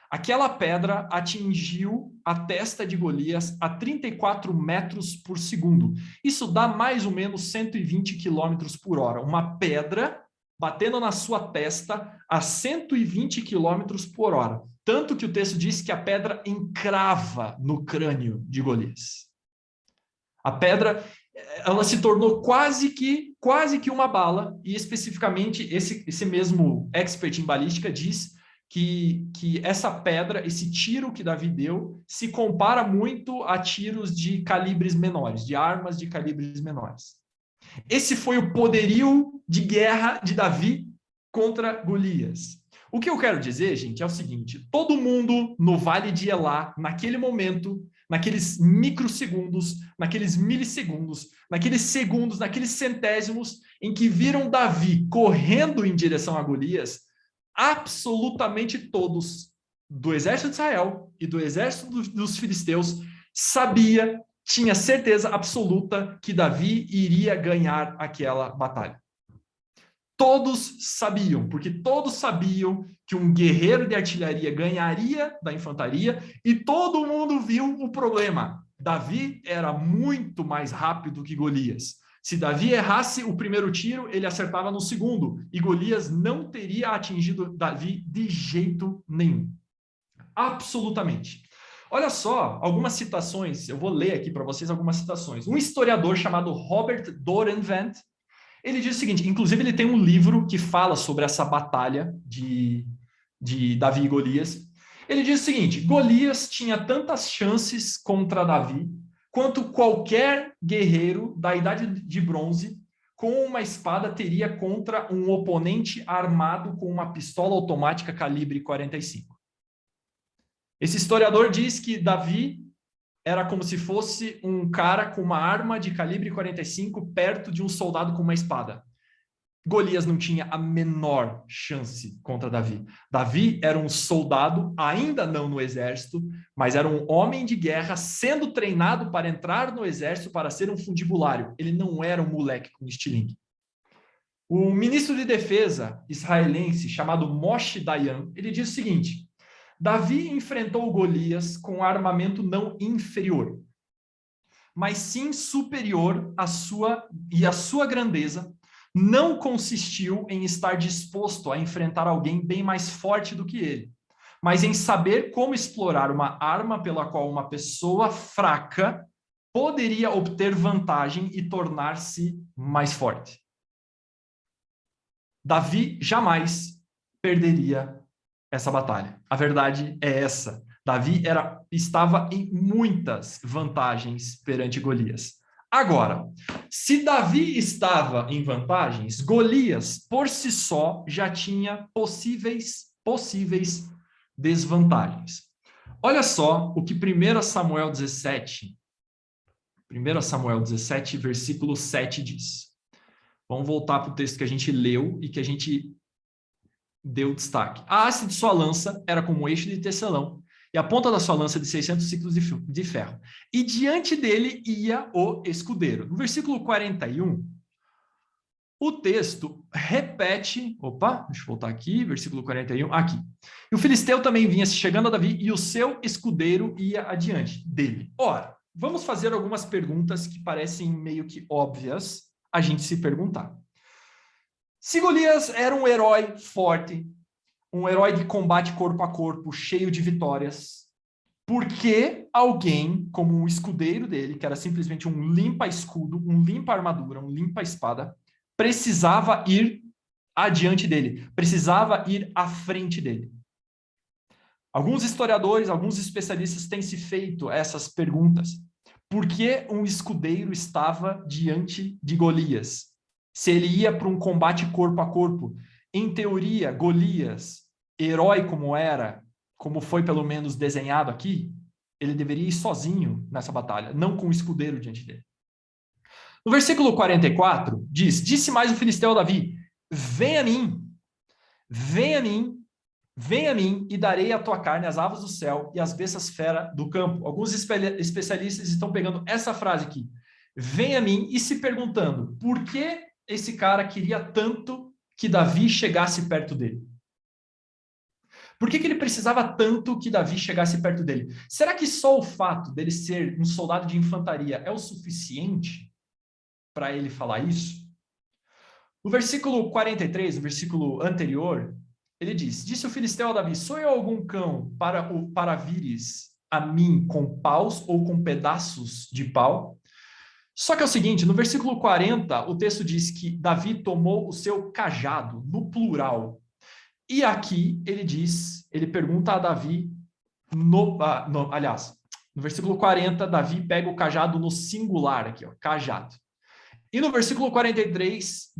aquela pedra atingiu a testa de Golias a 34 metros por segundo. Isso dá mais ou menos 120 quilômetros por hora. Uma pedra batendo na sua testa a 120 quilômetros por hora. Tanto que o texto diz que a pedra encrava no crânio de Golias. A pedra, ela se tornou quase que uma bala, e especificamente esse mesmo expert em balística diz que essa pedra, esse tiro que Davi deu, se compara muito a tiros de calibres menores, de armas de calibres menores. Esse foi o poderio de guerra de Davi contra Golias. O que eu quero dizer, gente, é o seguinte: todo mundo no Vale de Elá, naquele momento, naqueles microsegundos, naqueles milissegundos, naqueles segundos, naqueles centésimos em que viram Davi correndo em direção a Golias, absolutamente todos do exército de Israel e do exército dos filisteus tinha certeza absoluta que Davi iria ganhar aquela batalha. Todos sabiam, porque todos sabiam que um guerreiro de artilharia ganharia da infantaria, e todo mundo viu o problema. Davi era muito mais rápido que Golias. Se Davi errasse o primeiro tiro, ele acertava no segundo, e Golias não teria atingido Davi de jeito nenhum. Absolutamente. Olha só, algumas citações, eu vou ler aqui para vocês algumas citações. Um historiador chamado Robert Dorenvent, ele diz o seguinte, inclusive ele tem um livro que fala sobre essa batalha de Davi e Golias. Ele diz o seguinte: Golias tinha tantas chances contra Davi quanto qualquer guerreiro da Idade de Bronze com uma espada teria contra um oponente armado com uma pistola automática calibre 45. Esse historiador diz que Davi era como se fosse um cara com uma arma de calibre 45 perto de um soldado com uma espada. Golias não tinha a menor chance contra Davi. Davi era um soldado, ainda não no exército, mas era um homem de guerra sendo treinado para entrar no exército para ser um fundibulário. Ele não era um moleque com estilingue. O ministro de defesa israelense, chamado Moshe Dayan, ele diz o seguinte: Davi enfrentou Golias com armamento não inferior, mas sim superior à sua grandeza não consistiu em estar disposto a enfrentar alguém bem mais forte do que ele, mas em saber como explorar uma arma pela qual uma pessoa fraca poderia obter vantagem e tornar-se mais forte. Davi jamais perderia essa batalha. A verdade é essa. Davi estava em muitas vantagens perante Golias. Agora, se Davi estava em vantagens, Golias, por si só, já tinha possíveis desvantagens. Olha só o que 1 Samuel 17, versículo 7 diz. Vamos voltar para o texto que a gente leu e que a gente deu destaque. A haste de sua lança era como um eixo de tecelão, e a ponta da sua lança de 600 ciclos de ferro. E diante dele ia o escudeiro. No versículo 41, o texto repete... Opa, deixa eu voltar aqui, versículo 41, aqui. E o filisteu também vinha se chegando a Davi, e o seu escudeiro ia adiante dele. Ora, vamos fazer algumas perguntas que parecem meio que óbvias a gente se perguntar. Se Golias era um herói forte, um herói de combate corpo a corpo, cheio de vitórias, por que alguém como um escudeiro dele, que era simplesmente um limpa-escudo, um limpa-armadura, um limpa-espada, precisava ir adiante dele, precisava ir à frente dele? Alguns historiadores, alguns especialistas têm se feito essas perguntas. Por que um escudeiro estava diante de Golias? Se ele ia para um combate corpo a corpo, em teoria, Golias, herói como era, como foi pelo menos desenhado aqui, ele deveria ir sozinho nessa batalha, não com o escudeiro diante dele. No versículo 44, disse mais o filisteu a Davi, vem a mim, e darei a tua carne às aves do céu e às bestas fera do campo. Alguns especialistas estão pegando essa frase aqui, vem a mim, e se perguntando, por que esse cara queria tanto que Davi chegasse perto dele? Por que ele precisava tanto que Davi chegasse perto dele? Será que só o fato dele ser um soldado de infantaria é o suficiente para ele falar isso? No versículo 43, no versículo anterior, ele diz, disse o filisteu a Davi, sou eu algum cão para vires a mim com paus ou com pedaços de pau? Só que é o seguinte, no versículo 40, o texto diz que Davi tomou o seu cajado, no plural. E aqui ele pergunta a Davi, no versículo 40, Davi pega o cajado no singular aqui, ó, cajado. E no versículo 43,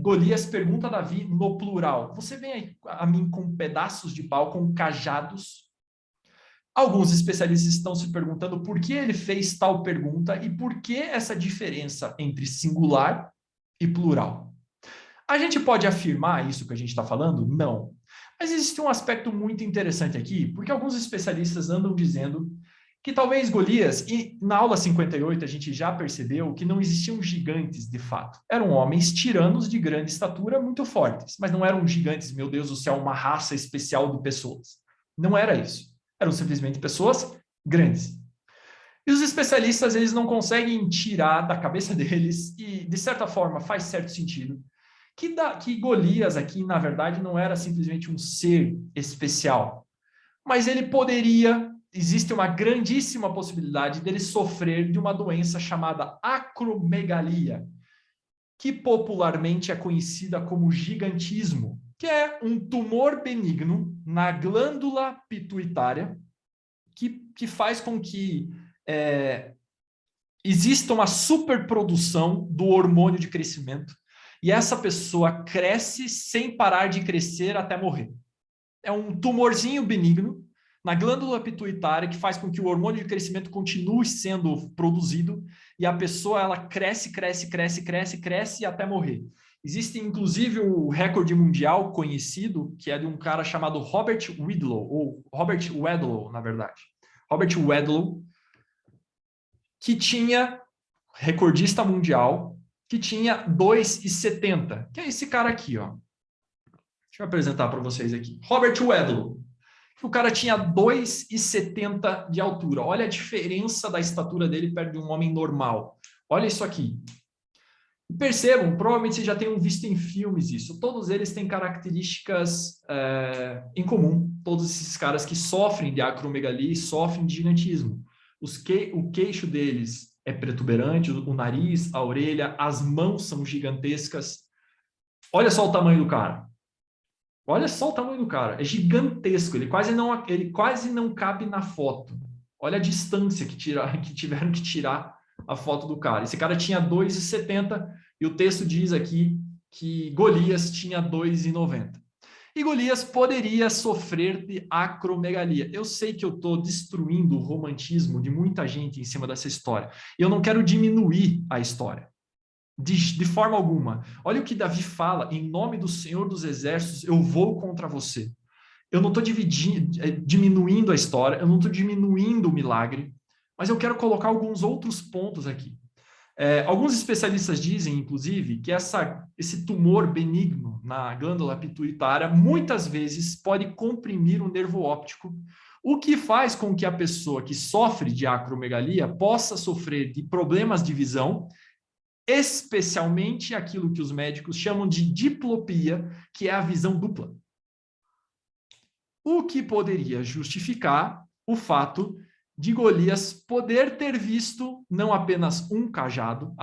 Golias pergunta a Davi no plural, você vem a mim com pedaços de pau, com cajados? Alguns especialistas estão se perguntando por que ele fez tal pergunta e por que essa diferença entre singular e plural. A gente pode afirmar isso que a gente está falando? Não. Mas existe um aspecto muito interessante aqui, porque alguns especialistas andam dizendo que talvez Golias, e na aula 58 a gente já percebeu que não existiam gigantes de fato. Eram homens tiranos de grande estatura, muito fortes, mas não eram gigantes, meu Deus do céu, uma raça especial de pessoas. Não era isso. Eram simplesmente pessoas grandes. E os especialistas, eles não conseguem tirar da cabeça deles, e de certa forma faz certo sentido, que Golias aqui, na verdade, não era simplesmente um ser especial, mas ele existe uma grandíssima possibilidade dele sofrer de uma doença chamada acromegalia, que popularmente é conhecida como gigantismo, que é um tumor benigno na glândula pituitária que faz com que exista uma superprodução do hormônio de crescimento e essa pessoa cresce sem parar de crescer até morrer. É um tumorzinho benigno na glândula pituitária que faz com que o hormônio de crescimento continue sendo produzido e a pessoa ela cresce até morrer. Existe, inclusive, o recorde mundial conhecido, que é de um cara chamado Robert Wadlow, na verdade. Robert Wadlow, que tinha, recordista mundial, que tinha 2,70, que é esse cara aqui, ó. Deixa eu apresentar para vocês aqui. Robert Wadlow. O cara tinha 2,70 de altura. Olha a diferença da estatura dele perto de um homem normal. Olha isso aqui. Percebam, provavelmente vocês já tenham visto em filmes isso. Todos eles têm características em comum. Todos esses caras que sofrem de acromegalia e sofrem de gigantismo. O queixo deles é protuberante, o nariz, a orelha, as mãos são gigantescas. Olha só o tamanho do cara. Olha só o tamanho do cara. É gigantesco. Ele quase não cabe na foto. Olha a distância que tiveram que tirar a foto do cara. Esse cara tinha 2,70 e o texto diz aqui que Golias tinha 2,90. E Golias poderia sofrer de acromegalia. Eu sei que eu estou destruindo o romantismo de muita gente em cima dessa história. E eu não quero diminuir a história. De forma alguma. Olha o que Davi fala: em nome do Senhor dos Exércitos, eu vou contra você. Eu não estou diminuindo a história, eu não estou diminuindo o milagre, mas eu quero colocar alguns outros pontos aqui. Alguns especialistas dizem, inclusive, que esse tumor benigno na glândula pituitária muitas vezes pode comprimir o nervo óptico, o que faz com que a pessoa que sofre de acromegalia possa sofrer de problemas de visão, especialmente aquilo que os médicos chamam de diplopia, que é a visão dupla. O que poderia justificar o fato de Golias poder ter visto não apenas um cajado,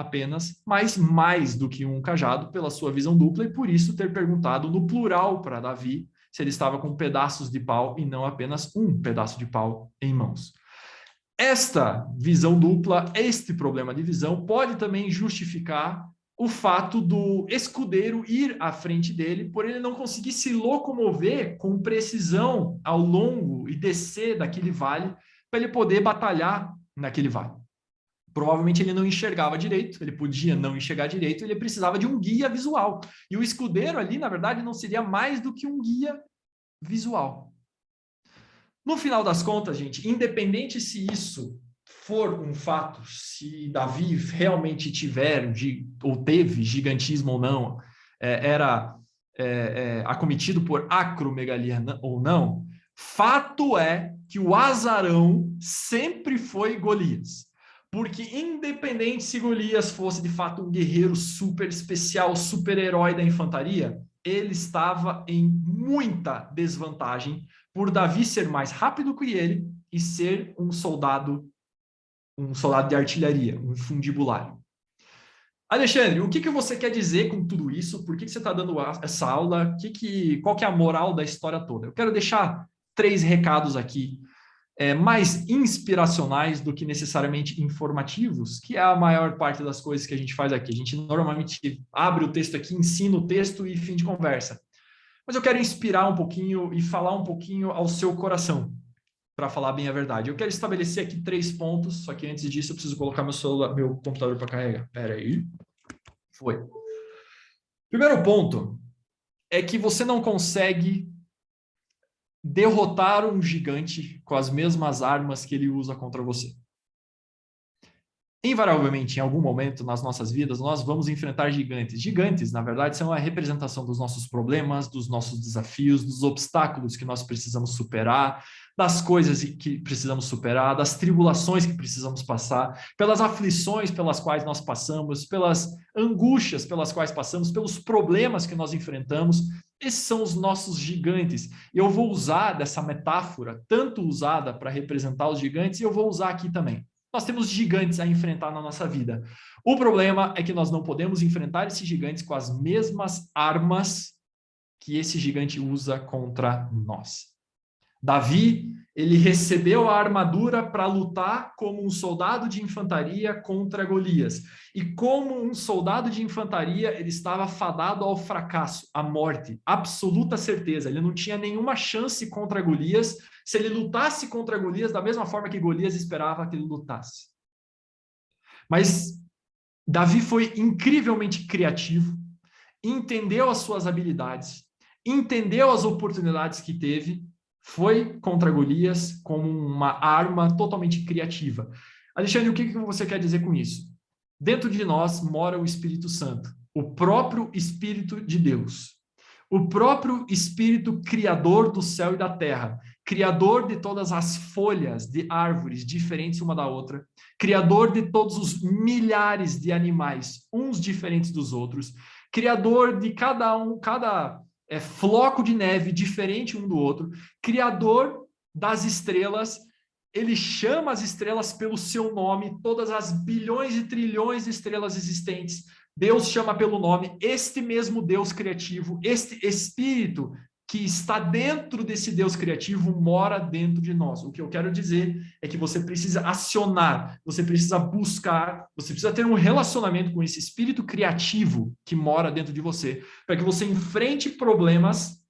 mas mais do que um cajado pela sua visão dupla, e por isso ter perguntado no plural para Davi se ele estava com pedaços de pau e não apenas um pedaço de pau em mãos. Esta visão dupla, este problema de visão, pode também justificar o fato do escudeiro ir à frente dele, por ele não conseguir se locomover com precisão ao longo e descer daquele vale, para ele poder batalhar naquele vale. Provavelmente ele não enxergava direito, ele podia não enxergar direito, ele precisava de um guia visual. E o escudeiro ali, na verdade, não seria mais do que um guia visual. No final das contas, gente, independente se isso for um fato, se Davi realmente teve gigantismo ou não, era acometido por acromegalia ou não, fato é que o azarão sempre foi Golias. Porque independente se Golias fosse de fato um guerreiro super especial, super-herói da infantaria, ele estava em muita desvantagem por Davi ser mais rápido que ele e ser um soldado de artilharia, um fundibulário. Alexandre, o que você quer dizer com tudo isso? Por que você está dando essa aula? Qual que é a moral da história toda? Eu quero deixar 3 recados aqui, mais inspiracionais do que necessariamente informativos, que é a maior parte das coisas que a gente faz aqui. A gente normalmente abre o texto aqui, ensina o texto e fim de conversa. Mas eu quero inspirar um pouquinho e falar um pouquinho ao seu coração, para falar bem a verdade. Eu quero estabelecer aqui 3 pontos, só que antes disso eu preciso colocar meu computador para carregar. Espera aí. Foi. Primeiro ponto é que você não consegue derrotar um gigante com as mesmas armas que ele usa contra você. Invariavelmente, em algum momento nas nossas vidas, nós vamos enfrentar gigantes. Gigantes, na verdade, são a representação dos nossos problemas, dos nossos desafios, dos obstáculos que nós precisamos superar, das coisas que precisamos superar, das tribulações que precisamos passar, pelas aflições pelas quais nós passamos, pelas angústias pelas quais passamos, pelos problemas que nós enfrentamos. Esses são os nossos gigantes. Eu vou usar dessa metáfora, tanto usada para representar os gigantes, e eu vou usar aqui também. Nós temos gigantes a enfrentar na nossa vida. O problema é que nós não podemos enfrentar esses gigantes com as mesmas armas que esse gigante usa contra nós. Davi, ele recebeu a armadura para lutar como um soldado de infantaria contra Golias. E como um soldado de infantaria, ele estava fadado ao fracasso, à morte, absoluta certeza. Ele não tinha nenhuma chance contra Golias se ele lutasse contra Golias da mesma forma que Golias esperava que ele lutasse. Mas Davi foi incrivelmente criativo, entendeu as suas habilidades, entendeu as oportunidades que teve, foi contra Golias como uma arma totalmente criativa. Alexandre, o que você quer dizer com isso? Dentro de nós mora o Espírito Santo, o próprio Espírito de Deus, o próprio Espírito Criador do céu e da terra, Criador de todas as folhas de árvores diferentes uma da outra, Criador de todos os milhares de animais, uns diferentes dos outros, Criador de cada floco de neve diferente um do outro, Criador das estrelas. Ele chama as estrelas pelo seu nome, todas as bilhões e trilhões de estrelas existentes, Deus chama pelo nome. Este mesmo Deus criativo, este Espírito que está dentro desse Deus criativo, mora dentro de nós. O que eu quero dizer é que você precisa acionar, você precisa buscar, você precisa ter um relacionamento com esse Espírito criativo que mora dentro de você, para que você enfrente problemas,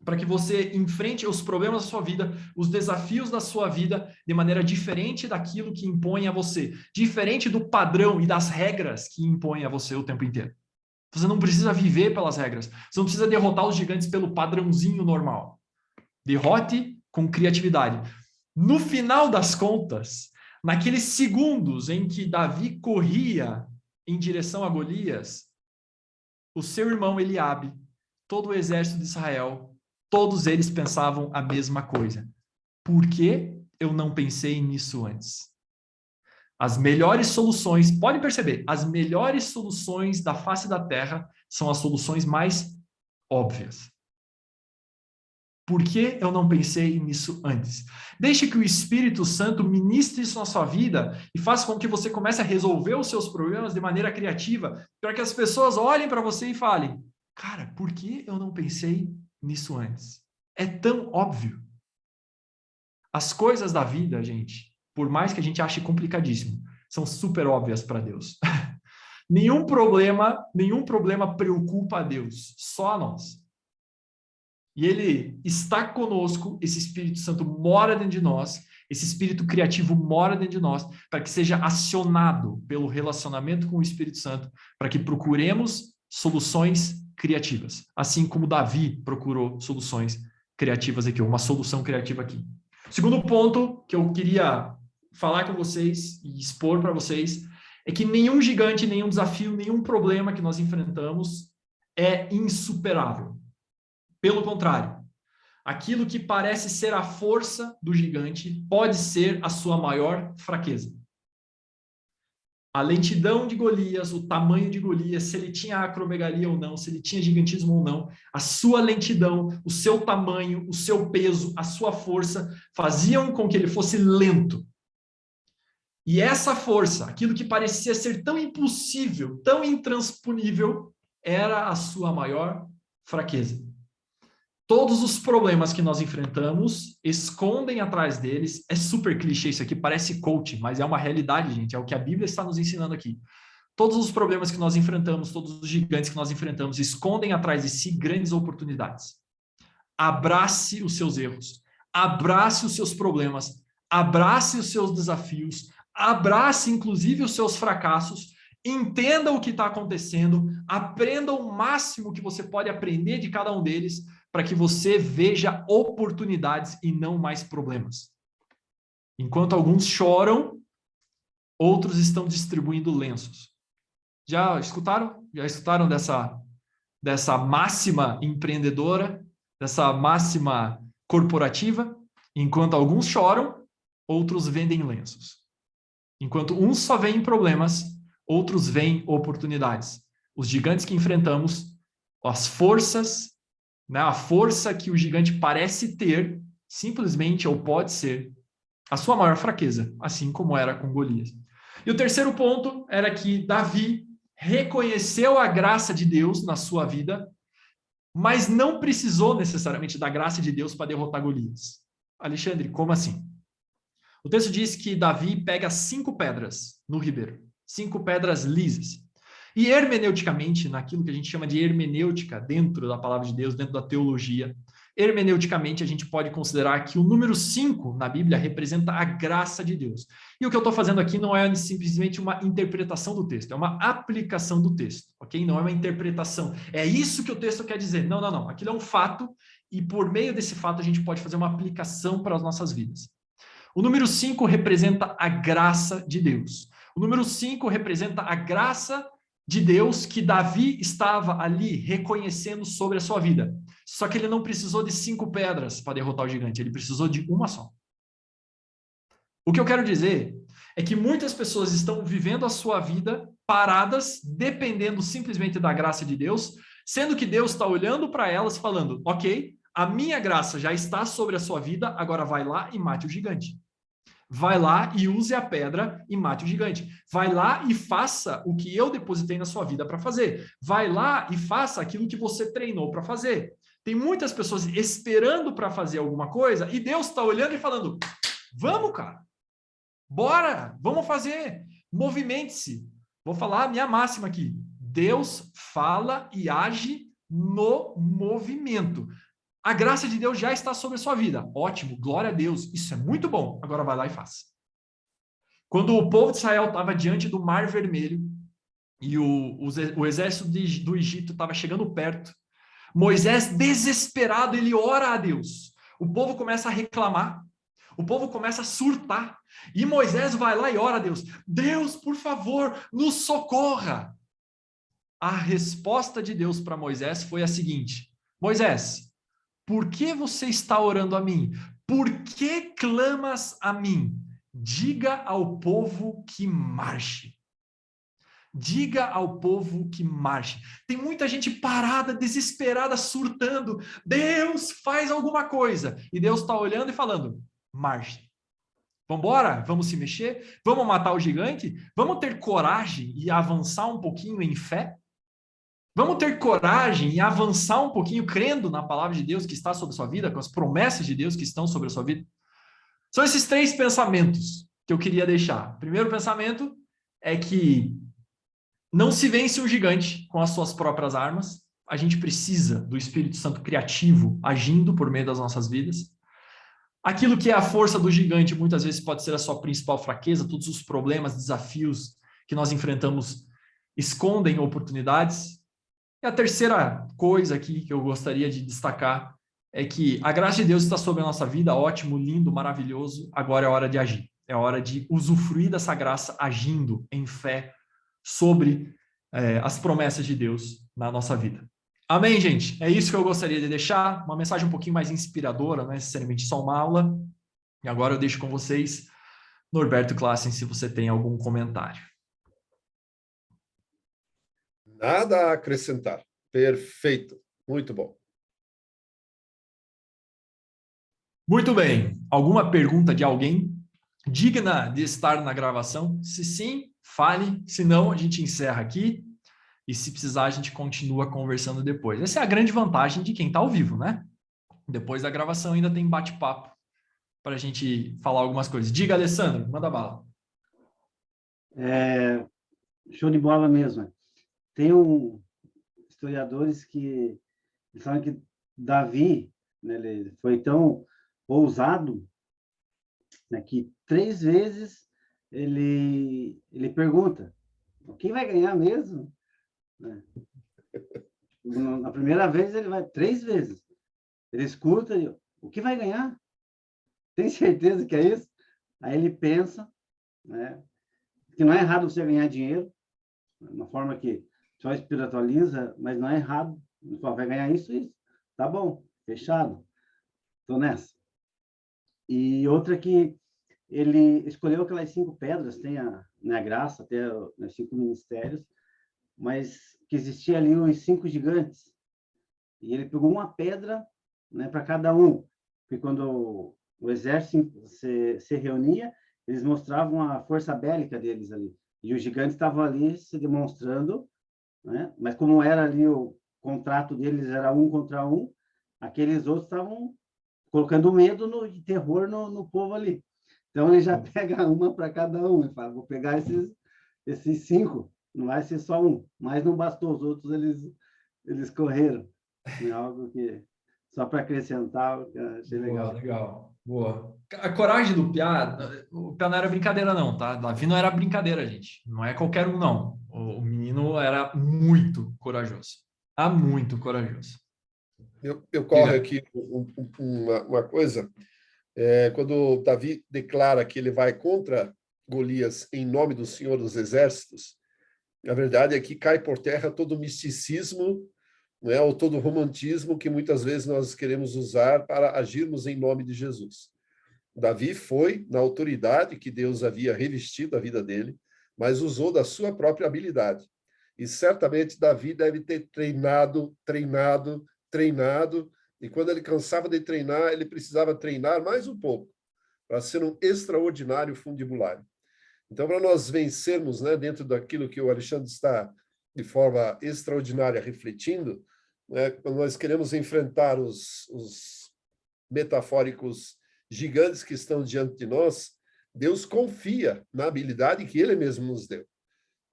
para que você enfrente os problemas da sua vida, os desafios da sua vida, de maneira diferente daquilo que impõe a você, diferente do padrão e das regras que impõem a você o tempo inteiro. Você não precisa viver pelas regras. Você não precisa derrotar os gigantes pelo padrãozinho normal. Derrote com criatividade. No final das contas, naqueles segundos em que Davi corria em direção a Golias, o seu irmão Eliabe, todo o exército de Israel, todos eles pensavam a mesma coisa. Por que eu não pensei nisso antes? As melhores soluções, pode perceber, as melhores soluções da face da terra são as soluções mais óbvias. Por que eu não pensei nisso antes? Deixe que o Espírito Santo ministre isso na sua vida e faça com que você comece a resolver os seus problemas de maneira criativa, para que as pessoas olhem para você e falem: cara, por que eu não pensei nisso antes? É tão óbvio. As coisas da vida, gente, por mais que a gente ache complicadíssimo, são super óbvias para Deus. Nenhum problema preocupa a Deus, só a nós. E Ele está conosco, esse Espírito Santo mora dentro de nós, esse Espírito criativo mora dentro de nós, para que seja acionado pelo relacionamento com o Espírito Santo, para que procuremos soluções criativas, assim como Davi procurou soluções criativas aqui, uma solução criativa aqui. Segundo ponto que eu queria falar com vocês e expor para vocês é que nenhum gigante, nenhum desafio, nenhum problema que nós enfrentamos é insuperável. Pelo contrário, aquilo que parece ser a força do gigante pode ser a sua maior fraqueza. A lentidão de Golias, o tamanho de Golias, se ele tinha acromegalia ou não, se ele tinha gigantismo ou não, a sua lentidão, o seu tamanho, o seu peso, a sua força faziam com que ele fosse lento. E essa força, aquilo que parecia ser tão impossível, tão intransponível, era a sua maior fraqueza. Todos os problemas que nós enfrentamos escondem atrás deles. É super clichê isso aqui, parece coaching, mas é uma realidade, gente. É o que a Bíblia está nos ensinando aqui. Todos os problemas que nós enfrentamos, todos os gigantes que nós enfrentamos, escondem atrás de si grandes oportunidades. Abrace os seus erros, abrace os seus problemas, abrace os seus desafios, abrace inclusive os seus fracassos, entenda o que está acontecendo, aprenda o máximo que você pode aprender de cada um deles, para que você veja oportunidades e não mais problemas. Enquanto alguns choram, outros estão distribuindo lenços. Já escutaram? Já escutaram dessa máxima empreendedora, dessa máxima corporativa? Enquanto alguns choram, outros vendem lenços. Enquanto uns só veem problemas, outros veem oportunidades. Os gigantes que enfrentamos, as forças, né, a força que o gigante parece ter, simplesmente, ou pode ser, a sua maior fraqueza, assim como era com Golias. E o terceiro ponto era que Davi reconheceu a graça de Deus na sua vida, mas não precisou necessariamente da graça de Deus para derrotar Golias. Alexandre, como assim? O texto diz que Davi pega 5 pedras no ribeiro, 5 pedras lisas. E hermeneuticamente, naquilo que a gente chama de hermenêutica, dentro da palavra de Deus, dentro da teologia, hermeneuticamente a gente pode considerar que o número 5 na Bíblia representa a graça de Deus. E o que eu estou fazendo aqui não é simplesmente uma interpretação do texto, é uma aplicação do texto, ok? Não é uma interpretação. É isso que o texto quer dizer. Não, não, não. Aquilo é um fato e por meio desse fato a gente pode fazer uma aplicação para as nossas vidas. O número 5 representa a graça de Deus. O número 5 representa a graça de Deus que Davi estava ali reconhecendo sobre a sua vida. Só que ele não precisou de 5 pedras para derrotar o gigante, ele precisou de uma só. O que eu quero dizer é que muitas pessoas estão vivendo a sua vida paradas, dependendo simplesmente da graça de Deus, sendo que Deus está olhando para elas falando, ok, a minha graça já está sobre a sua vida, agora vai lá e mate o gigante. Vai lá e use a pedra e mate o gigante. Vai lá e faça o que eu depositei na sua vida para fazer. Vai lá e faça aquilo que você treinou para fazer. Tem muitas pessoas esperando para fazer alguma coisa e Deus está olhando e falando, vamos, cara. Bora, vamos fazer. Movimente-se. Vou falar a minha máxima aqui. Deus fala e age no movimento. A graça de Deus já está sobre a sua vida. Ótimo, glória a Deus. Isso é muito bom. Agora vai lá e faça. Quando o povo de Israel estava diante do Mar Vermelho e o exército do Egito estava chegando perto, Moisés, desesperado, ele ora a Deus. O povo começa a reclamar. O povo começa a surtar. E Moisés vai lá e ora a Deus. Deus, por favor, nos socorra. A resposta de Deus para Moisés foi a seguinte: Moisés, por que você está orando a mim? Por que clamas a mim? Diga ao povo que marche. Diga ao povo que marche. Tem muita gente parada, desesperada, surtando. Deus, faz alguma coisa. E Deus está olhando e falando, marche. Vamos embora? Vamos se mexer? Vamos matar o gigante? Vamos ter coragem e avançar um pouquinho em fé? Vamos ter coragem e avançar um pouquinho crendo na palavra de Deus que está sobre a sua vida, com as promessas de Deus que estão sobre a sua vida? São esses 3 pensamentos que eu queria deixar. O primeiro pensamento é que não se vence um gigante com as suas próprias armas. A gente precisa do Espírito Santo criativo agindo por meio das nossas vidas. Aquilo que é a força do gigante muitas vezes pode ser a sua principal fraqueza, todos os problemas, desafios que nós enfrentamos escondem oportunidades. E a terceira coisa aqui que eu gostaria de destacar é que a graça de Deus está sobre a nossa vida, ótimo, lindo, maravilhoso, agora é hora de agir. É hora de usufruir dessa graça agindo em fé sobre as promessas de Deus na nossa vida. Amém, gente? É isso que eu gostaria de deixar, uma mensagem um pouquinho mais inspiradora, não é necessariamente só uma aula. E agora eu deixo com vocês, Norberto Classen, se você tem algum comentário. Nada a acrescentar. Perfeito. Muito bom. Muito bem. Alguma pergunta de alguém digna de estar na gravação? Se sim, fale. Se não, a gente encerra aqui. E se precisar, a gente continua conversando depois. Essa é a grande vantagem de quem está ao vivo, né? Depois da gravação ainda tem bate-papo para a gente falar algumas coisas. Diga, Alessandro, manda bala. Show de bola mesmo. Tem historiadores que falam que Davi, né, ele foi tão ousado, né, que 3 vezes ele pergunta, quem vai ganhar mesmo? Né? Na primeira vez ele vai 3 vezes. Ele escuta, o que vai ganhar? Tem certeza que é isso? Aí ele pensa, né, que não é errado você ganhar dinheiro, uma forma que só espiritualiza, mas não é errado. Vai ganhar isso. Tá bom, fechado. Estou nessa. E outra que ele escolheu aquelas 5 pedras, tem a graça, até os 5 ministérios, mas que existia ali os 5 gigantes. E ele pegou uma pedra, né, para cada um. Porque quando o exército se reunia, eles mostravam a força bélica deles ali. E os gigantes estavam ali se demonstrando, né? Mas como era ali o contrato deles, era 1 contra 1, aqueles outros estavam colocando medo e terror no povo ali. Então, ele já pega uma para cada um. Ele fala, vou pegar esses 5, não vai ser só um. Mas não bastou, os outros eles correram. É algo que, só para acrescentar, achei legal. Legal. Boa. A coragem do Piá, o Piá não era brincadeira não, tá? Davi não era brincadeira, gente. Não é qualquer um, não. O menino era muito corajoso. Muito corajoso. Eu corro aqui uma coisa. Quando Davi declara que ele vai contra Golias em nome do Senhor dos Exércitos, A verdade é que cai por terra todo o misticismo, né, ou todo o romantismo que muitas vezes nós queremos usar para agirmos em nome de Jesus. Davi foi na autoridade que Deus havia revestido a vida dele, mas usou da sua própria habilidade. E certamente Davi deve ter treinado, e quando ele cansava de treinar, ele precisava treinar mais um pouco para ser um extraordinário fundibulário. Então, para nós vencermos, né, dentro daquilo que o Alexandre está de forma extraordinária refletindo, né, quando nós queremos enfrentar os metafóricos gigantes que estão diante de nós, Deus confia na habilidade que Ele mesmo nos deu,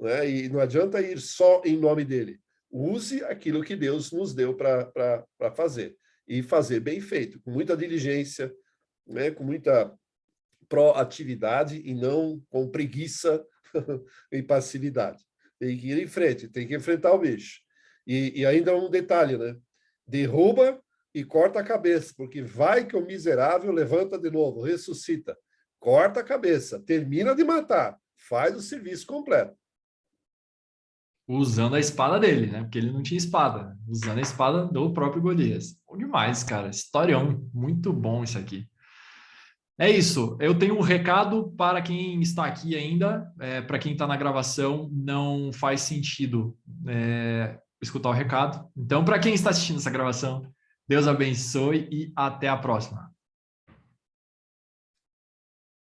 né? E não adianta ir só em nome dele. Use aquilo que Deus nos deu para fazer, e fazer bem feito, com muita diligência, né? Com muita proatividade e não com preguiça e passividade. Tem que ir em frente, tem que enfrentar o bicho. E ainda um detalhe, né? Derruba e corta a cabeça, porque vai que o miserável levanta de novo, ressuscita. Corta a cabeça, termina de matar, faz o serviço completo. Usando a espada dele, né? Porque ele não tinha espada. Usando a espada do próprio Golias. Bom demais, cara. Historião. Muito bom isso aqui. É isso. Eu tenho um recado para quem está aqui ainda. Para quem está na gravação, não faz sentido escutar o recado. Então, para quem está assistindo essa gravação, Deus abençoe e até a próxima.